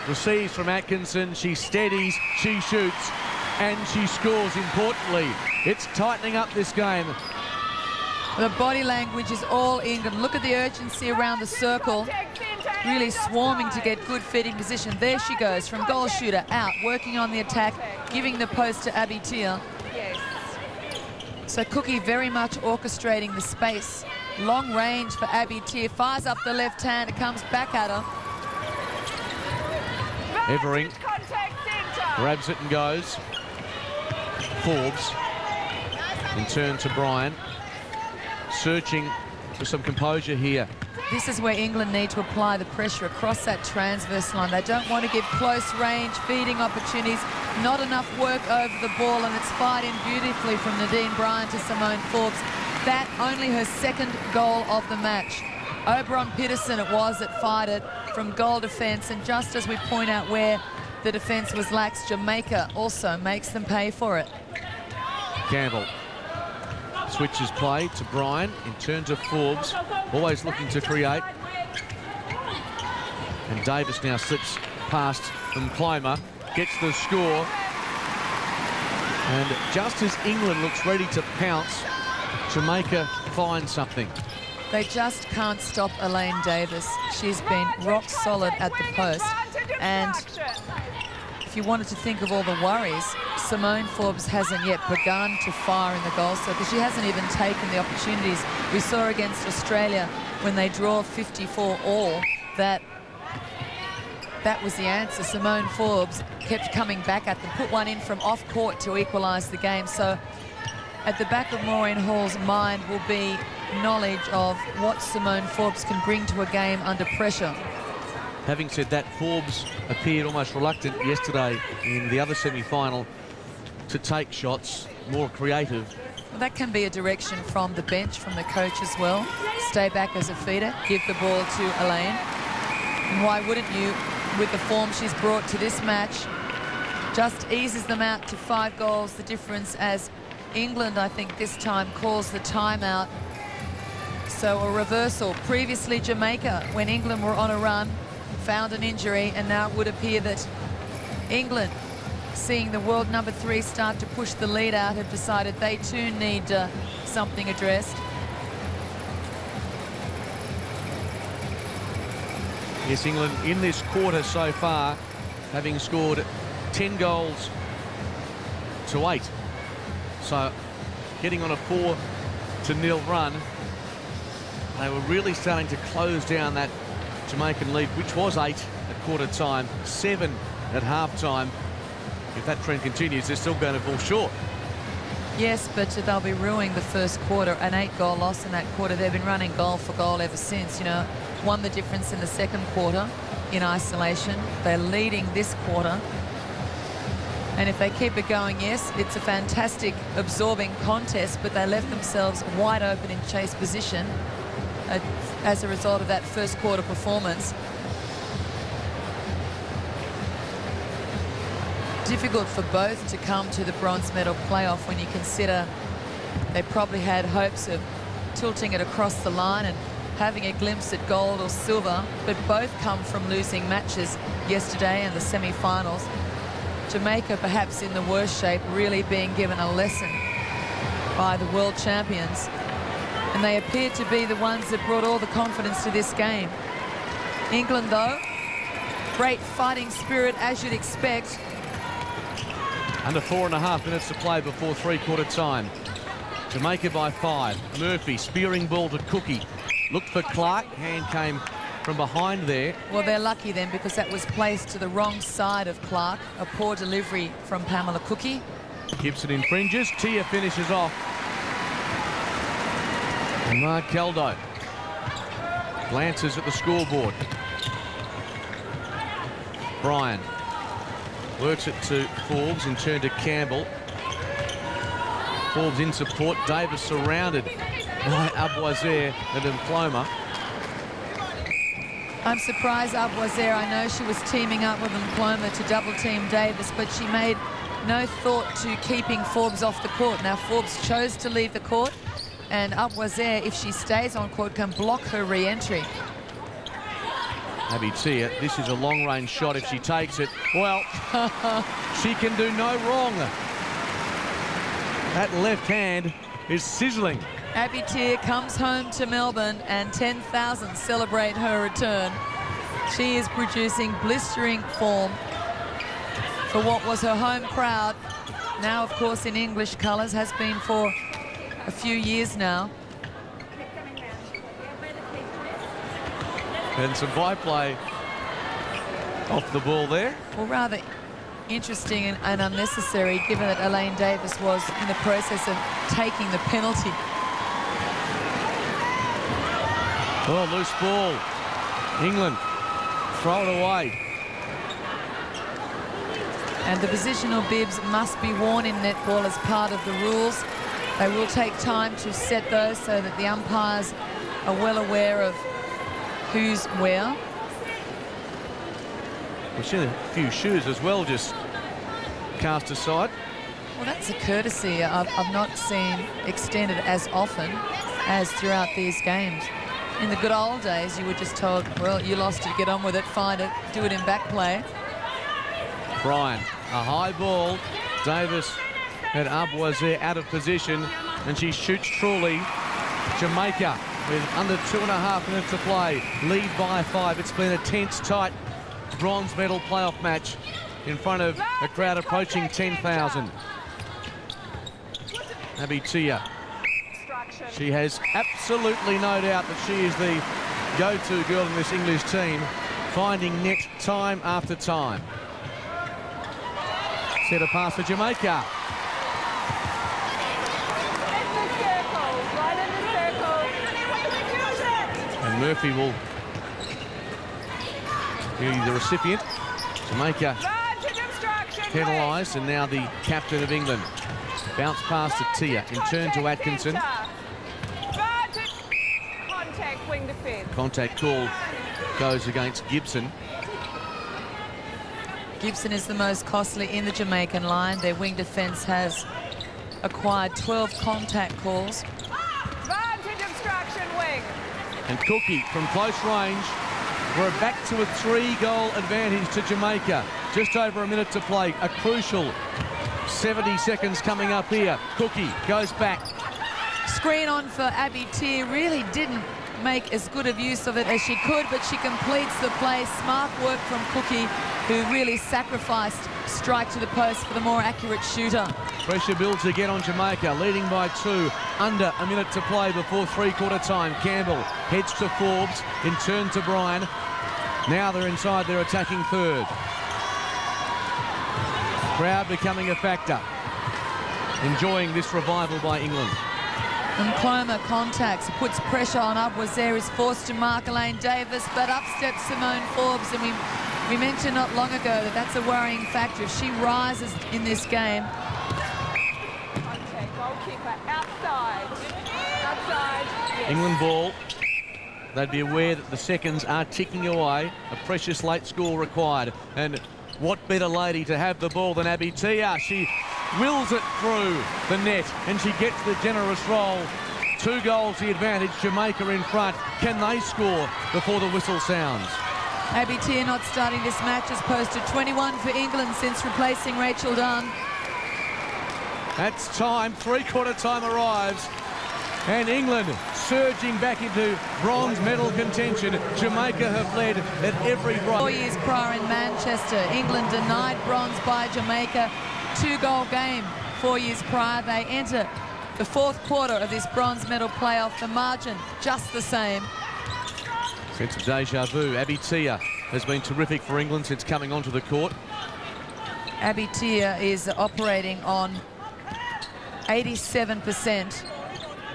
receives from Atkinson. She steadies, she shoots, and she scores. Importantly, it's tightening up this game. The body language is all England. Look at the urgency around the circle. Really swarming to get good fitting position. There she goes from goal shooter out, working on the attack, giving the post to Abby Tia. So Cookey very much orchestrating the space. Long range for Abby Tia. Fires up the left hand. It comes back at her. Evering grabs it and goes. Forbes in turn to Bryan. Searching for some composure here. This is where England need to apply the pressure across that transverse line. They don't want to give close range feeding opportunities. Not enough work over the ball, and it's fired in beautifully from Nadine Bryan to Simone Forbes. That only her 2nd goal of the match. Oberon Peterson it was that fired it from goal defence, and just as we point out where the defence was lax, Jamaica also makes them pay for it. Campbell switches play to Bryan in turn to Forbes, always looking to create. And Davis now slips past Mkloma, gets the score. And just as England looks ready to pounce, Jamaica finds something. They just can't stop Elaine Davis. She's been rock solid at the post. And if you wanted to think of all the worries, Simone Forbes hasn't yet begun to fire in the goal circle. She hasn't even taken the opportunities. We saw against Australia when they draw 54 all that was the answer. Simone Forbes kept coming back at them, put one in from off court to equalise the game. So at the back of Maureen Hall's mind will be knowledge of what Simone Forbes can bring to a game under pressure. Having said that, Forbes appeared almost reluctant yesterday in the other semi-final to take shots, more creative. Well, that can be a direction from the bench, from the coach as well. Stay back as a feeder, give the ball to Elaine. And why wouldn't you, with the form she's brought to this match? Just eases them out to 5 goals, the difference, as England, I think, this time calls the timeout. So a reversal. Previously, Jamaica, when England were on a run, found an injury, and now it would appear that England, seeing the world number 3 start to push the lead out, have decided they too need something addressed. Yes, England in this quarter so far, having scored 10 goals to 8. So getting on a 4-0 run, they were really starting to close down that Jamaican lead, which was 8 at quarter time, 7 at half time. If that trend continues, they're still going to fall short. Yes, but they'll be ruining the first quarter. An 8-goal loss in that quarter. They've been running goal for goal ever since. You know, won the difference in the second quarter in isolation. They're leading this quarter. And if they keep it going, yes, it's a fantastic absorbing contest, but they left themselves wide open in chase position as a result of that first quarter performance. Difficult for both to come to the bronze medal playoff when you consider they probably had hopes of tilting it across the line and having a glimpse at gold or silver, but both come from losing matches yesterday in the semi-finals. Jamaica perhaps in the worst shape, really being given a lesson by the world champions. And they appear to be the ones that brought all the confidence to this game. England, though, great fighting spirit, as you'd expect. Under 4.5 minutes to play before 3-quarter time. Jamaica by 5. Murphy spearing ball to Cookey. Looked for Clark. Hand came from behind there. Well, they're lucky then, because that was placed to the wrong side of Clark. A poor delivery from Pamela Cookey. Gibson infringes. Tia finishes off. And Mark Caldo glances at the scoreboard. Bryan works it to Forbes, in turn to Campbell. Forbes in support. Davis surrounded by Aboisier and Mkloma. I'm surprised Aboisier, I know she was teaming up with Mkloma to double-team Davis, but she made no thought to keeping Forbes off the court. Now, Forbes chose to leave the court, and Aboisier, if she stays on court, can block her re-entry. Abby Tia, this is a long-range shot. If she takes it, well, she can do no wrong. That left hand is sizzling. Abby Tia comes home to Melbourne, and 10,000 celebrate her return. She is producing blistering form for what was her home crowd. Now, of course, in English colours, has been for a few years now. And some byplay off the ball there. Well, rather interesting and unnecessary, given that Elaine Davis was in the process of taking the penalty. Oh, loose ball. England throw it away. And the positional bibs must be worn in netball as part of the rules. They will take time to set those so that the umpires are well aware of who's where. We've seen a few shoes as well just cast aside. Well, that's a courtesy I've not seen extended as often as throughout these games. In the good old days, you were just told, well, you lost it, get on with it, find it, do it in back play. Bryan, a high ball. Davis and Abouazir out of position, and she shoots truly. Jamaica with under 2.5 minutes to play, lead by 5. It's been a tense, tight bronze medal playoff match in front of a crowd approaching 10,000. Abby Tia. She has absolutely no doubt that she is the go-to girl in this English team, finding net time after time. Set a pass for Jamaica. And Murphy will be the recipient. Jamaica penalised, and now the captain of England. Bounce pass to Tia, in turn to Atkinson. Contact, wing defence. Contact call goes against Gibson. Gibson is the most costly in the Jamaican line. Their wing defence has acquired 12 contact calls. Vantage obstruction, wing. And Cookey from close range. We're back to a 3-goal advantage to Jamaica. Just over a minute to play. A crucial 70 seconds coming up here. Cookey goes back. Screen on for Abby Tia. Really didn't make as good of use of it as she could, but she completes the play. Smart work from Cookey, who really sacrificed strike to the post for the more accurate shooter. Pressure builds again on Jamaica, leading by 2. Under a minute to play before three-quarter time. Campbell heads to Forbes, in turn to Bryan. Now they're inside their attacking third. Crowd becoming a factor. Enjoying this revival by England. And Cloma contacts, puts pressure on Abouazir, is forced to mark Elaine Davis, but up steps Simone Forbes, and we mentioned not long ago that that's a worrying factor. If she rises in this game. Contact, goalkeeper, outside. Outside, yes. England ball. They'd be aware that the seconds are ticking away. A precious late score required. And what better lady to have the ball than Abby Tia? She wills it through the net, and she gets the generous roll. 2 goals the advantage. Jamaica in front. Can they score before the whistle sounds? Abby Tia not starting this match, has posted 21 for England since replacing Rachel Dunn. That's time. Three-quarter time arrives. And England surging back into bronze medal contention. Jamaica have led at every break. 4 years prior in Manchester, England denied bronze by Jamaica. 2-goal game 4 years prior. They enter the 4th quarter of this bronze medal playoff. The margin just the same. Sense of deja vu. Abby Tia has been terrific for England since coming onto the court. Abby Tia is operating on 87%.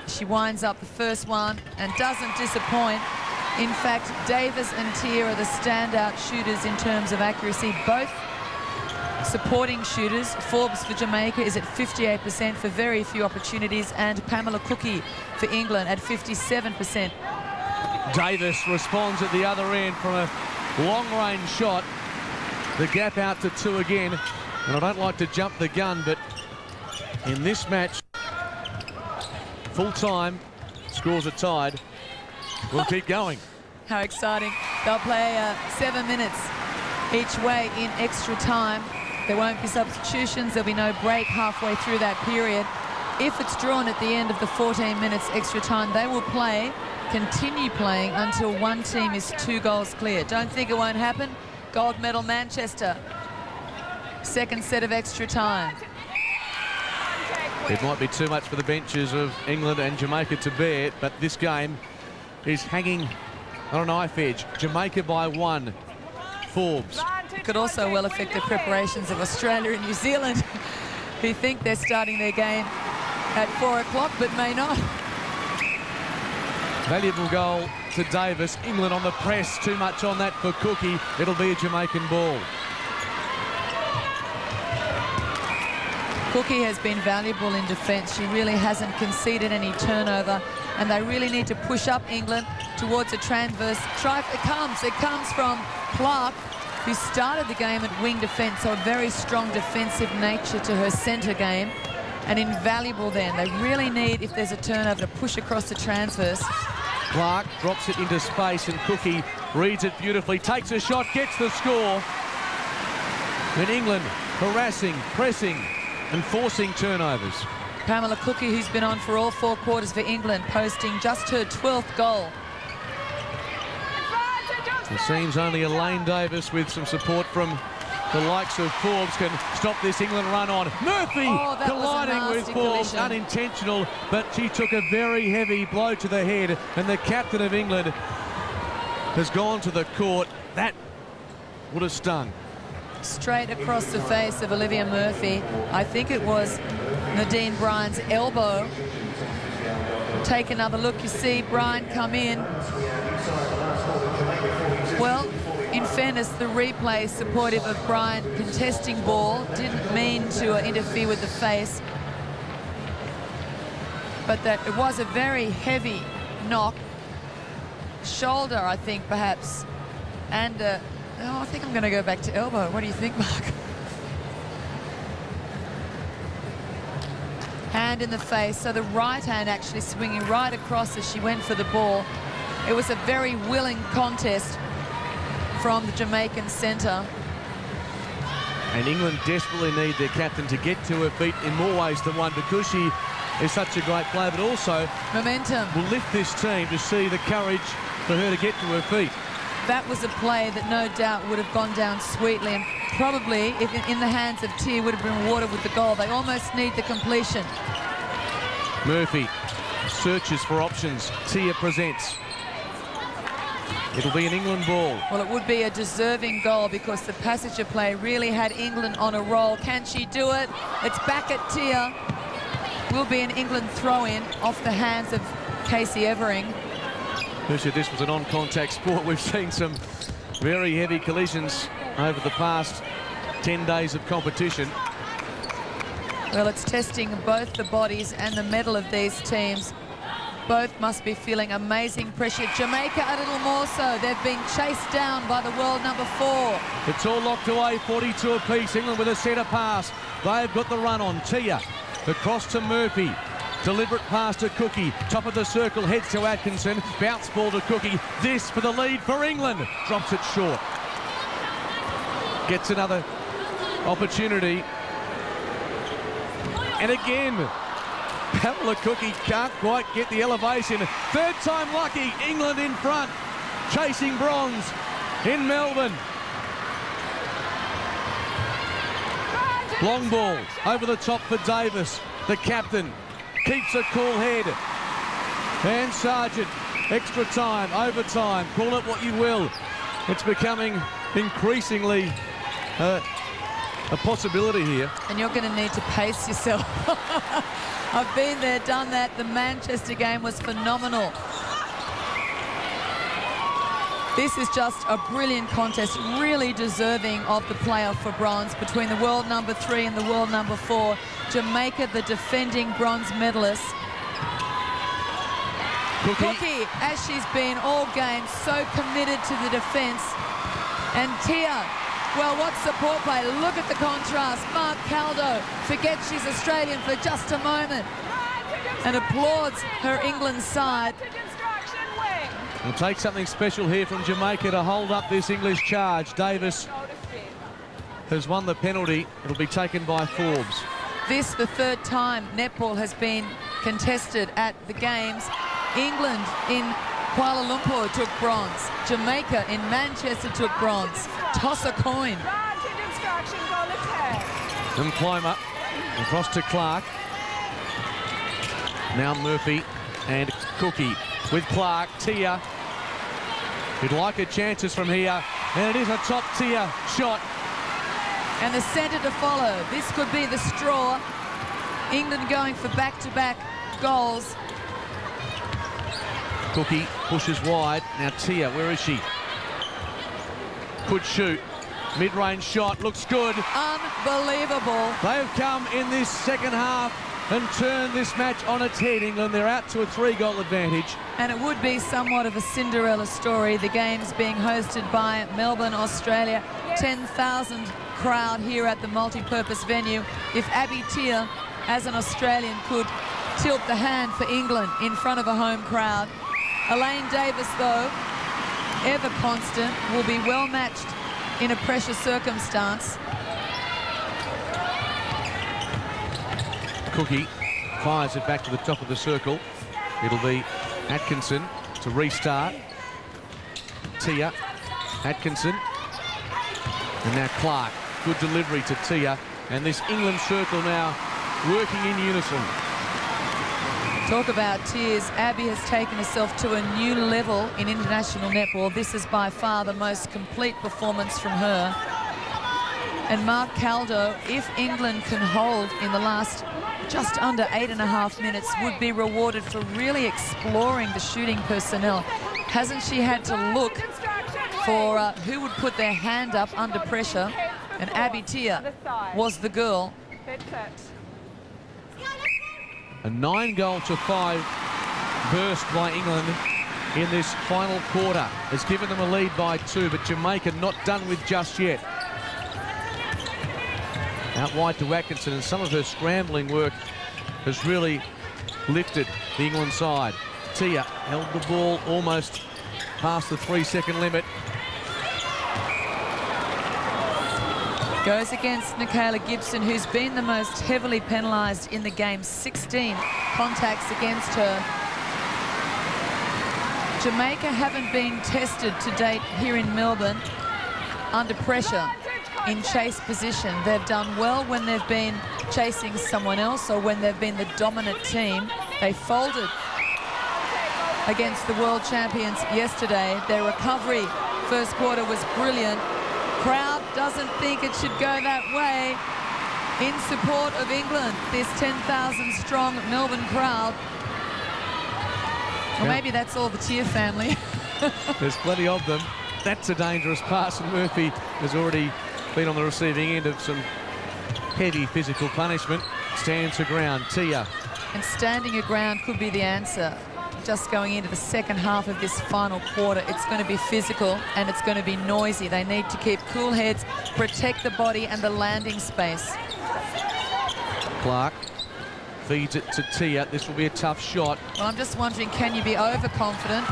She winds up the first one and doesn't disappoint. In fact, Davis and Tia are the standout shooters in terms of accuracy, both supporting shooters. Forbes for Jamaica is at 58% for very few opportunities, and Pamela Cookey for England at 57%. Davis responds at the other end from a long-range shot. The gap out to 2 again. And I don't like to jump the gun, but in this match, full time, scores are tied. We'll keep going. How exciting. They'll play 7 minutes each way in extra time. There won't be substitutions. There'll be no break halfway through that period. If it's drawn at the end of the 14 minutes extra time, they will continue playing until one team is 2 goals clear. Don't think it won't happen. Gold medal Manchester. Second set of extra time. It might be too much for the benches of England and Jamaica to bear, but this game is hanging on a knife edge. Jamaica by 1. Forbes. Could also well affect the preparations of Australia and New Zealand, who think they're starting their game at 4 o'clock, but may not. Valuable goal to Davis. England on the press. Too much on that for Cookey. It'll be a Jamaican ball. Cookey has been valuable in defence. She really hasn't conceded any turnover, and they really need to push up England towards a transverse try. It comes from Clark, who started the game at wing defence, so a very strong defensive nature to her centre game, and invaluable then. They really need, if there's a turnover, to push across the transverse. Clark drops it into space and Cookey reads it beautifully, takes a shot, gets the score. And England harassing, pressing and forcing turnovers. Pamela Cookey, who's been on for all 4 quarters for England, posting just her 12th goal. It seems only Elaine Davis with some support from the likes of Forbes can stop this England run on. Murphy colliding with Forbes, collision. Unintentional, but she took a very heavy blow to the head, and the captain of England has gone to the court. That would have stung. Straight across the face of Olivia Murphy. I think it was Nadine Bryan's elbow. Take another look. You see Bryan come in. Well, in fairness, the replay supportive of Bryan contesting ball, didn't mean to interfere with the face, but that it was a very heavy knock. Shoulder, I think, perhaps, and oh, I think I'm going to go back to elbow. What do you think, Mark? Hand in the face, so the right hand actually swinging right across as she went for the ball. It was a very willing contest from the Jamaican centre. And England desperately need their captain to get to her feet in more ways than one, because she is such a great player, but also momentum will lift this team to see the courage for her to get to her feet. That was a play that no doubt would have gone down sweetly, and probably, if in the hands of Tia, would have been rewarded with the goal. They almost need the completion. Murphy searches for options. Tia presents. It'll be an England ball. Well, it would be a deserving goal because the passage of play really had England on a roll. Can she do it? It's back at Tia. Will be an England throw-in off the hands of Casey Evering. Who said this was a non-contact sport? We've seen some very heavy collisions over the past 10 days of competition. Well, it's testing both the bodies and the mettle of these teams. Both must be feeling amazing pressure. Jamaica a little more so. They've been chased down by the world number 4. It's all locked away, 42 apiece. England with a centre pass. They've got the run on. Tia across to Murphy. Deliberate pass to Cookey. Top of the circle, heads to Atkinson. Bounce ball to Cookey. This for the lead for England. Drops it short. Gets another opportunity. And again, Pamela Cookey can't quite get the elevation. Third time lucky, England in front, chasing bronze in Melbourne. Long ball over the top for Davis. The captain keeps a cool head. And Sargent, extra time, overtime, call it what you will. It's becoming increasingly a possibility here. And you're going to need to pace yourself. I've been there, done that. The Manchester game was phenomenal. This is just a brilliant contest, really deserving of the playoff for bronze between the world number 3 and the world number 4. Jamaica, the defending bronze medalist. Cookey, as she's been all game, so committed to the defence. And Tia, well, what support play. Look at the contrast. Mark Caldo forgets she's Australian for just a moment and applauds her England side. It'll take something special here from Jamaica to hold up this English charge. Davis has won the penalty. It'll be taken by Forbes. This, the third time netball has been contested at the Games. England in Kuala Lumpur took bronze. Jamaica in Manchester took bronze. Toss a coin. And Clymer across to Clark. Now Murphy and Cookey with Clark. Tia. You'd like her chances from here. And it is a top tier shot. And the centre to follow. This could be the straw. England going for back-to-back goals. Cookey pushes wide. Now Tia, where is she? Could shoot. Mid-range shot, looks good. Unbelievable. They've come in this second half and turned this match on its head. England, they're out to a 3-goal advantage. And it would be somewhat of a Cinderella story. The Games being hosted by Melbourne, Australia. 10,000 crowd here at the multi-purpose venue. If Abby Tia, as an Australian, could tilt the hand for England in front of a home crowd, Elaine Davis, though, ever constant, will be well matched in a pressure circumstance. Cookey fires it back to the top of the circle. It'll be Atkinson to restart. Tia, Atkinson, and now Clark. Good delivery to Tia, and this England circle now working in unison. Talk about tears. Abby has taken herself to a new level in international netball. This is by far the most complete performance from her. And Mark Caldo, if England can hold in the last just under 8.5 minutes, would be rewarded for really exploring the shooting personnel. Hasn't she had to look for who would put their hand up under pressure? And Abby Tia was the girl. A 9-5 burst by England in this final quarter has given them a lead by 2, but Jamaica not done with just yet. Out wide to Atkinson, and some of her scrambling work has really lifted the England side. Tia held the ball almost past the 3-second limit. Goes against Michaela Gibson, who's been the most heavily penalised in the game. 16 contacts against her. Jamaica haven't been tested to date here in Melbourne under pressure in chase position. They've done well when they've been chasing someone else or when they've been the dominant team. They folded against the world champions yesterday. Their recovery first quarter was brilliant. Crowd doesn't think it should go that way in support of England, this 10,000 strong Melbourne crowd. Or maybe that's all the Tia family. There's plenty of them. That's a dangerous pass, and Murphy has already been on the receiving end of some heavy physical punishment. Stands her ground, Tia. And standing her ground could be the answer. Just going into the second half of this final quarter, it's going to be physical and it's going to be noisy. They need to keep cool heads, protect the body and the landing space. Clark feeds it to Tia. This will be a tough shot. Well, I'm just wondering, can you be overconfident?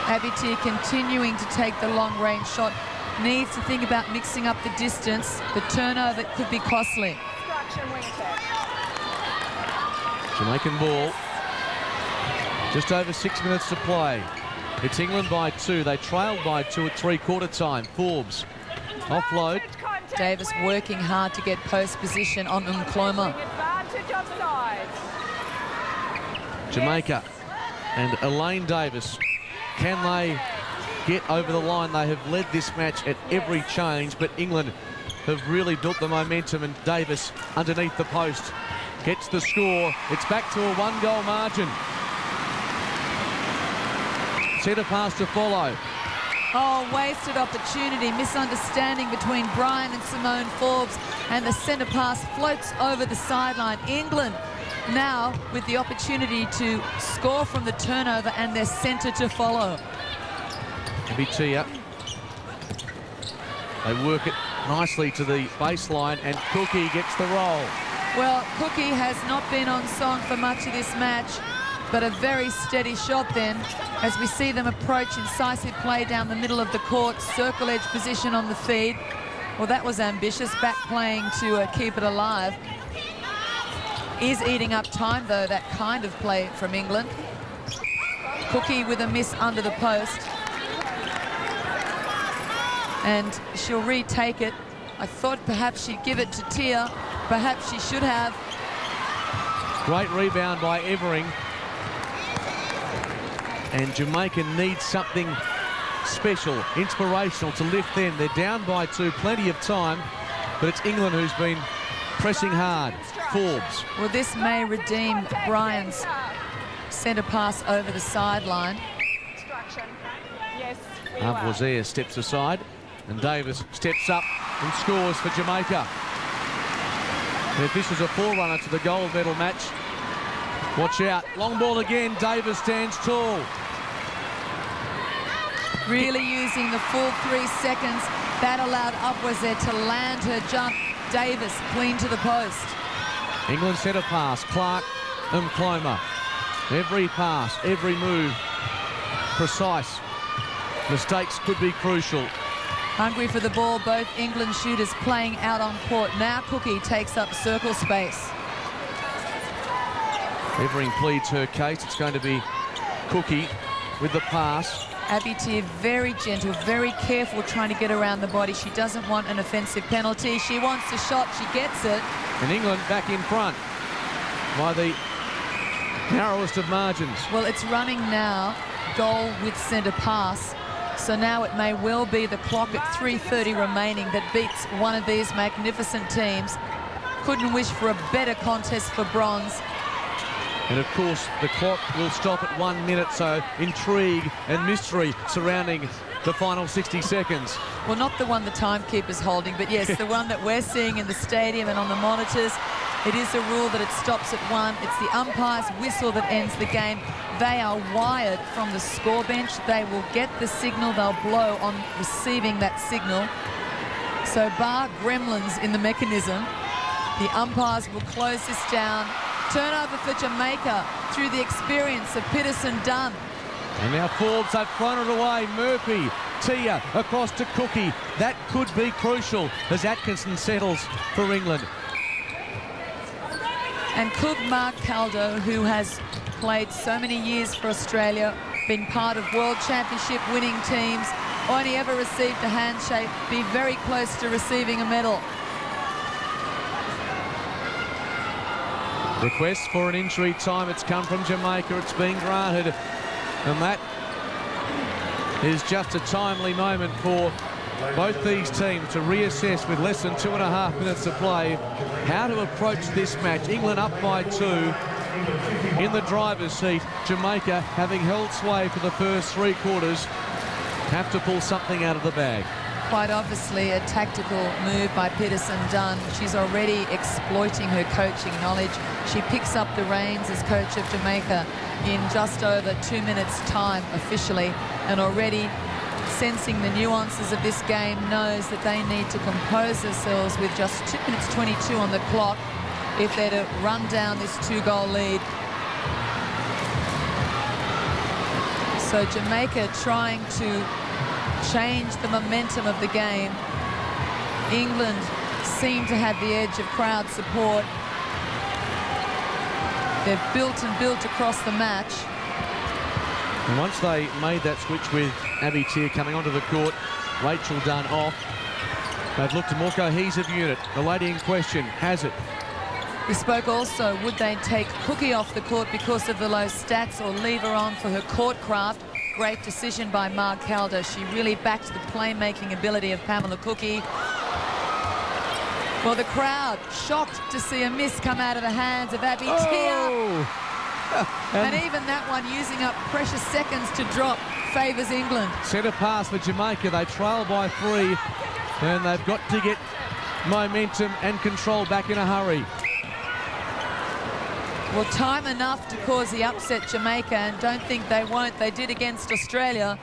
Abby Tia continuing to take the long-range shot. Needs to think about mixing up the distance. The turnover could be costly. Jamaican ball. Just over 6 minutes to play. It's England by 2. They trailed by 2 at three-quarter time. Forbes offload. Davis working hard to get post position on Nkloma. Jamaica and Elaine Davis. Can they get over the line? They have led this match at every change, but England have really built the momentum, and Davis underneath the post gets the score. It's back to a 1-goal margin. Centre pass to follow. Oh, wasted opportunity, misunderstanding between Brian and Simone Forbes, and the centre pass floats over the sideline. England now with the opportunity to score from the turnover and their centre to follow. Maybe Tia. They work it nicely to the baseline, and Cookey gets the roll. Well, Cookey has not been on song for much of this match, but a very steady shot then as we see them approach incisive play down the middle of the court, circle edge position on the feed. Well, that was ambitious, back playing to keep it alive. Is eating up time, though, that kind of play from England. Cookey with a miss under the post. And she'll retake it. I thought perhaps she'd give it to Tia. Perhaps she should have. Great rebound by Evering. And Jamaica needs something special, inspirational to lift them. They're down by 2, plenty of time, but it's England who's been pressing hard. Forbes. Well, this may redeem Brian's centre pass over the sideline. Arvoisier steps aside, and Davis steps up and scores for Jamaica. And if this was a forerunner to the gold medal match, watch out. Long ball again. Davis stands tall. Really using the full 3 seconds. That allowed Arvoisier to land her jump. Davis clean to the post. England centre pass. Clark, Nkloma. Every pass, every move precise. Mistakes could be crucial. Hungry for the ball, both England shooters playing out on court. Now Cookey takes up circle space. Evering pleads her case. It's going to be Cookey with the pass. Abby Tear very gentle, very careful trying to get around the body. She doesn't want an offensive penalty. She wants the shot. She gets it. And England back in front by the narrowest of margins. Well, it's running now, goal with centre pass. So now it may well be the clock at 3:30 remaining that beats one of these magnificent teams. Couldn't wish for a better contest for bronze. And of course, the clock will stop at 1 minute, so intrigue and mystery surrounding the final 60 seconds. Well, not the one the timekeeper's holding, but yes, the one that we're seeing in the stadium and on the monitors. It is a rule that it stops at 1. It's the umpire's whistle that ends the game. They are wired from the score bench. They will get the signal. They'll blow on receiving that signal. So bar gremlins in the mechanism, the umpires will close this down. Turnover for Jamaica through the experience of Peterson-Dunn. And now Forbes, they've thrown it away. Murphy, Tia across to Cookey. That could be crucial as Atkinson settles for England. And Cook Mark Caldo, who has played so many years for Australia, been part of World Championship winning teams, only ever received a handshake, be very close to receiving a medal. Request for an injury time. It's come from Jamaica. It's been granted. And that is just a timely moment for both these teams to reassess with less than 2.5 minutes to play how to approach this match. England up by 2 in the driver's seat. Jamaica, having held sway for the first 3 quarters, have to pull something out of the bag. Quite obviously a tactical move by Peterson-Dunn. She's already exploiting her coaching knowledge. She picks up the reins as coach of Jamaica in just over 2 minutes' time officially, and already sensing the nuances of this game, knows that they need to compose themselves with just 2 minutes 22 on the clock if they're to run down this 2-goal lead. So Jamaica trying to change the momentum of the game. England seem to have the edge of crowd support. They've built and built across the match. And once they made that switch with Abby Tear coming onto the court, Rachel Dunn off, they've looked a more cohesive unit. The lady in question has it. We spoke also, would they take Cookey off the court because of the low stats or leave her on for her court craft? Great decision by Mark Calder. She really backed the playmaking ability of Pamela Cookey. Well, the crowd shocked to see a miss come out of the hands of Abby Tear. And even that one using up precious seconds to drop favours England. Centre pass for Jamaica. They trail by 3 and they've got to get momentum and control back in a hurry. Well, time enough to cause the upset, Jamaica, and don't think they won't. They did against Australia.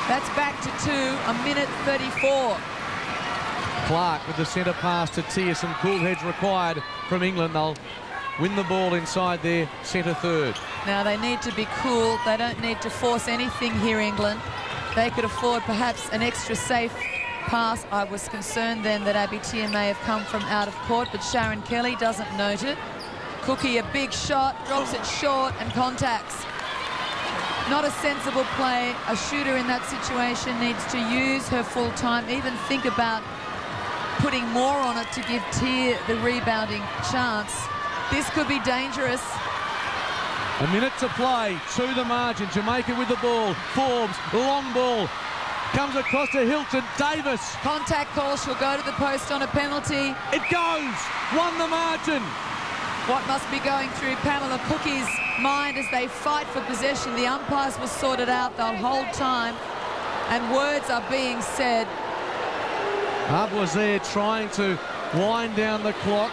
That's back to 2, 1:34. Clark with the centre pass to Tia. Some cool heads required from England. They'll win the ball inside their centre third. Now they need to be cool. They don't need to force anything here, England. They could afford perhaps an extra safe pass. I was concerned then that Abby Tear may have come from out of court, but Sharon Kelly doesn't note it. Cookey, a big shot, drops it short and contacts. Not a sensible play. A shooter in that situation needs to use her full time, even think about putting more on it to give Tear the rebounding chance. This could be dangerous. A minute to play, to the margin. Jamaica with the ball. Forbes, long ball. Comes across to Hilton. Davis. Contact call. She'll go to the post on a penalty. It goes. Won the margin. What must be going through Pamela Cookey's mind as they fight for possession? The umpires will sort it out. They'll hold time. And words are being said. Arboisier trying to wind down the clock.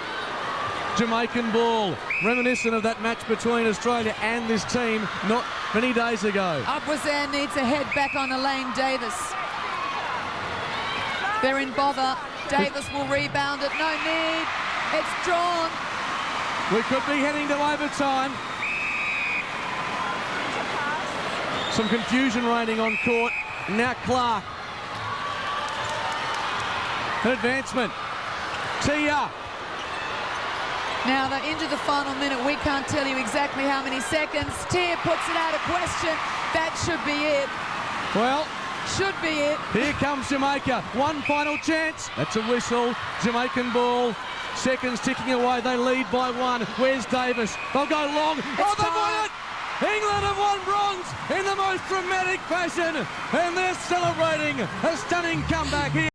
Jamaican ball, reminiscent of that match between Australia and this team not many days ago. Arboisier needs a head back on Elaine Davis. They're in bother. Davis will rebound it. No need. It's drawn. We could be heading to overtime. Some confusion reigning on court. Now Clark. An advancement. Tia. Now they're into the final minute. We can't tell you exactly how many seconds. Tia puts it out of question. That should be it. Well, should be it. Here comes Jamaica. One final chance. That's a whistle. Jamaican ball. Seconds ticking away. They lead by one. Where's Davis? They'll go long. They've won it! England have won bronze in the most dramatic fashion, and they're celebrating a stunning comeback here.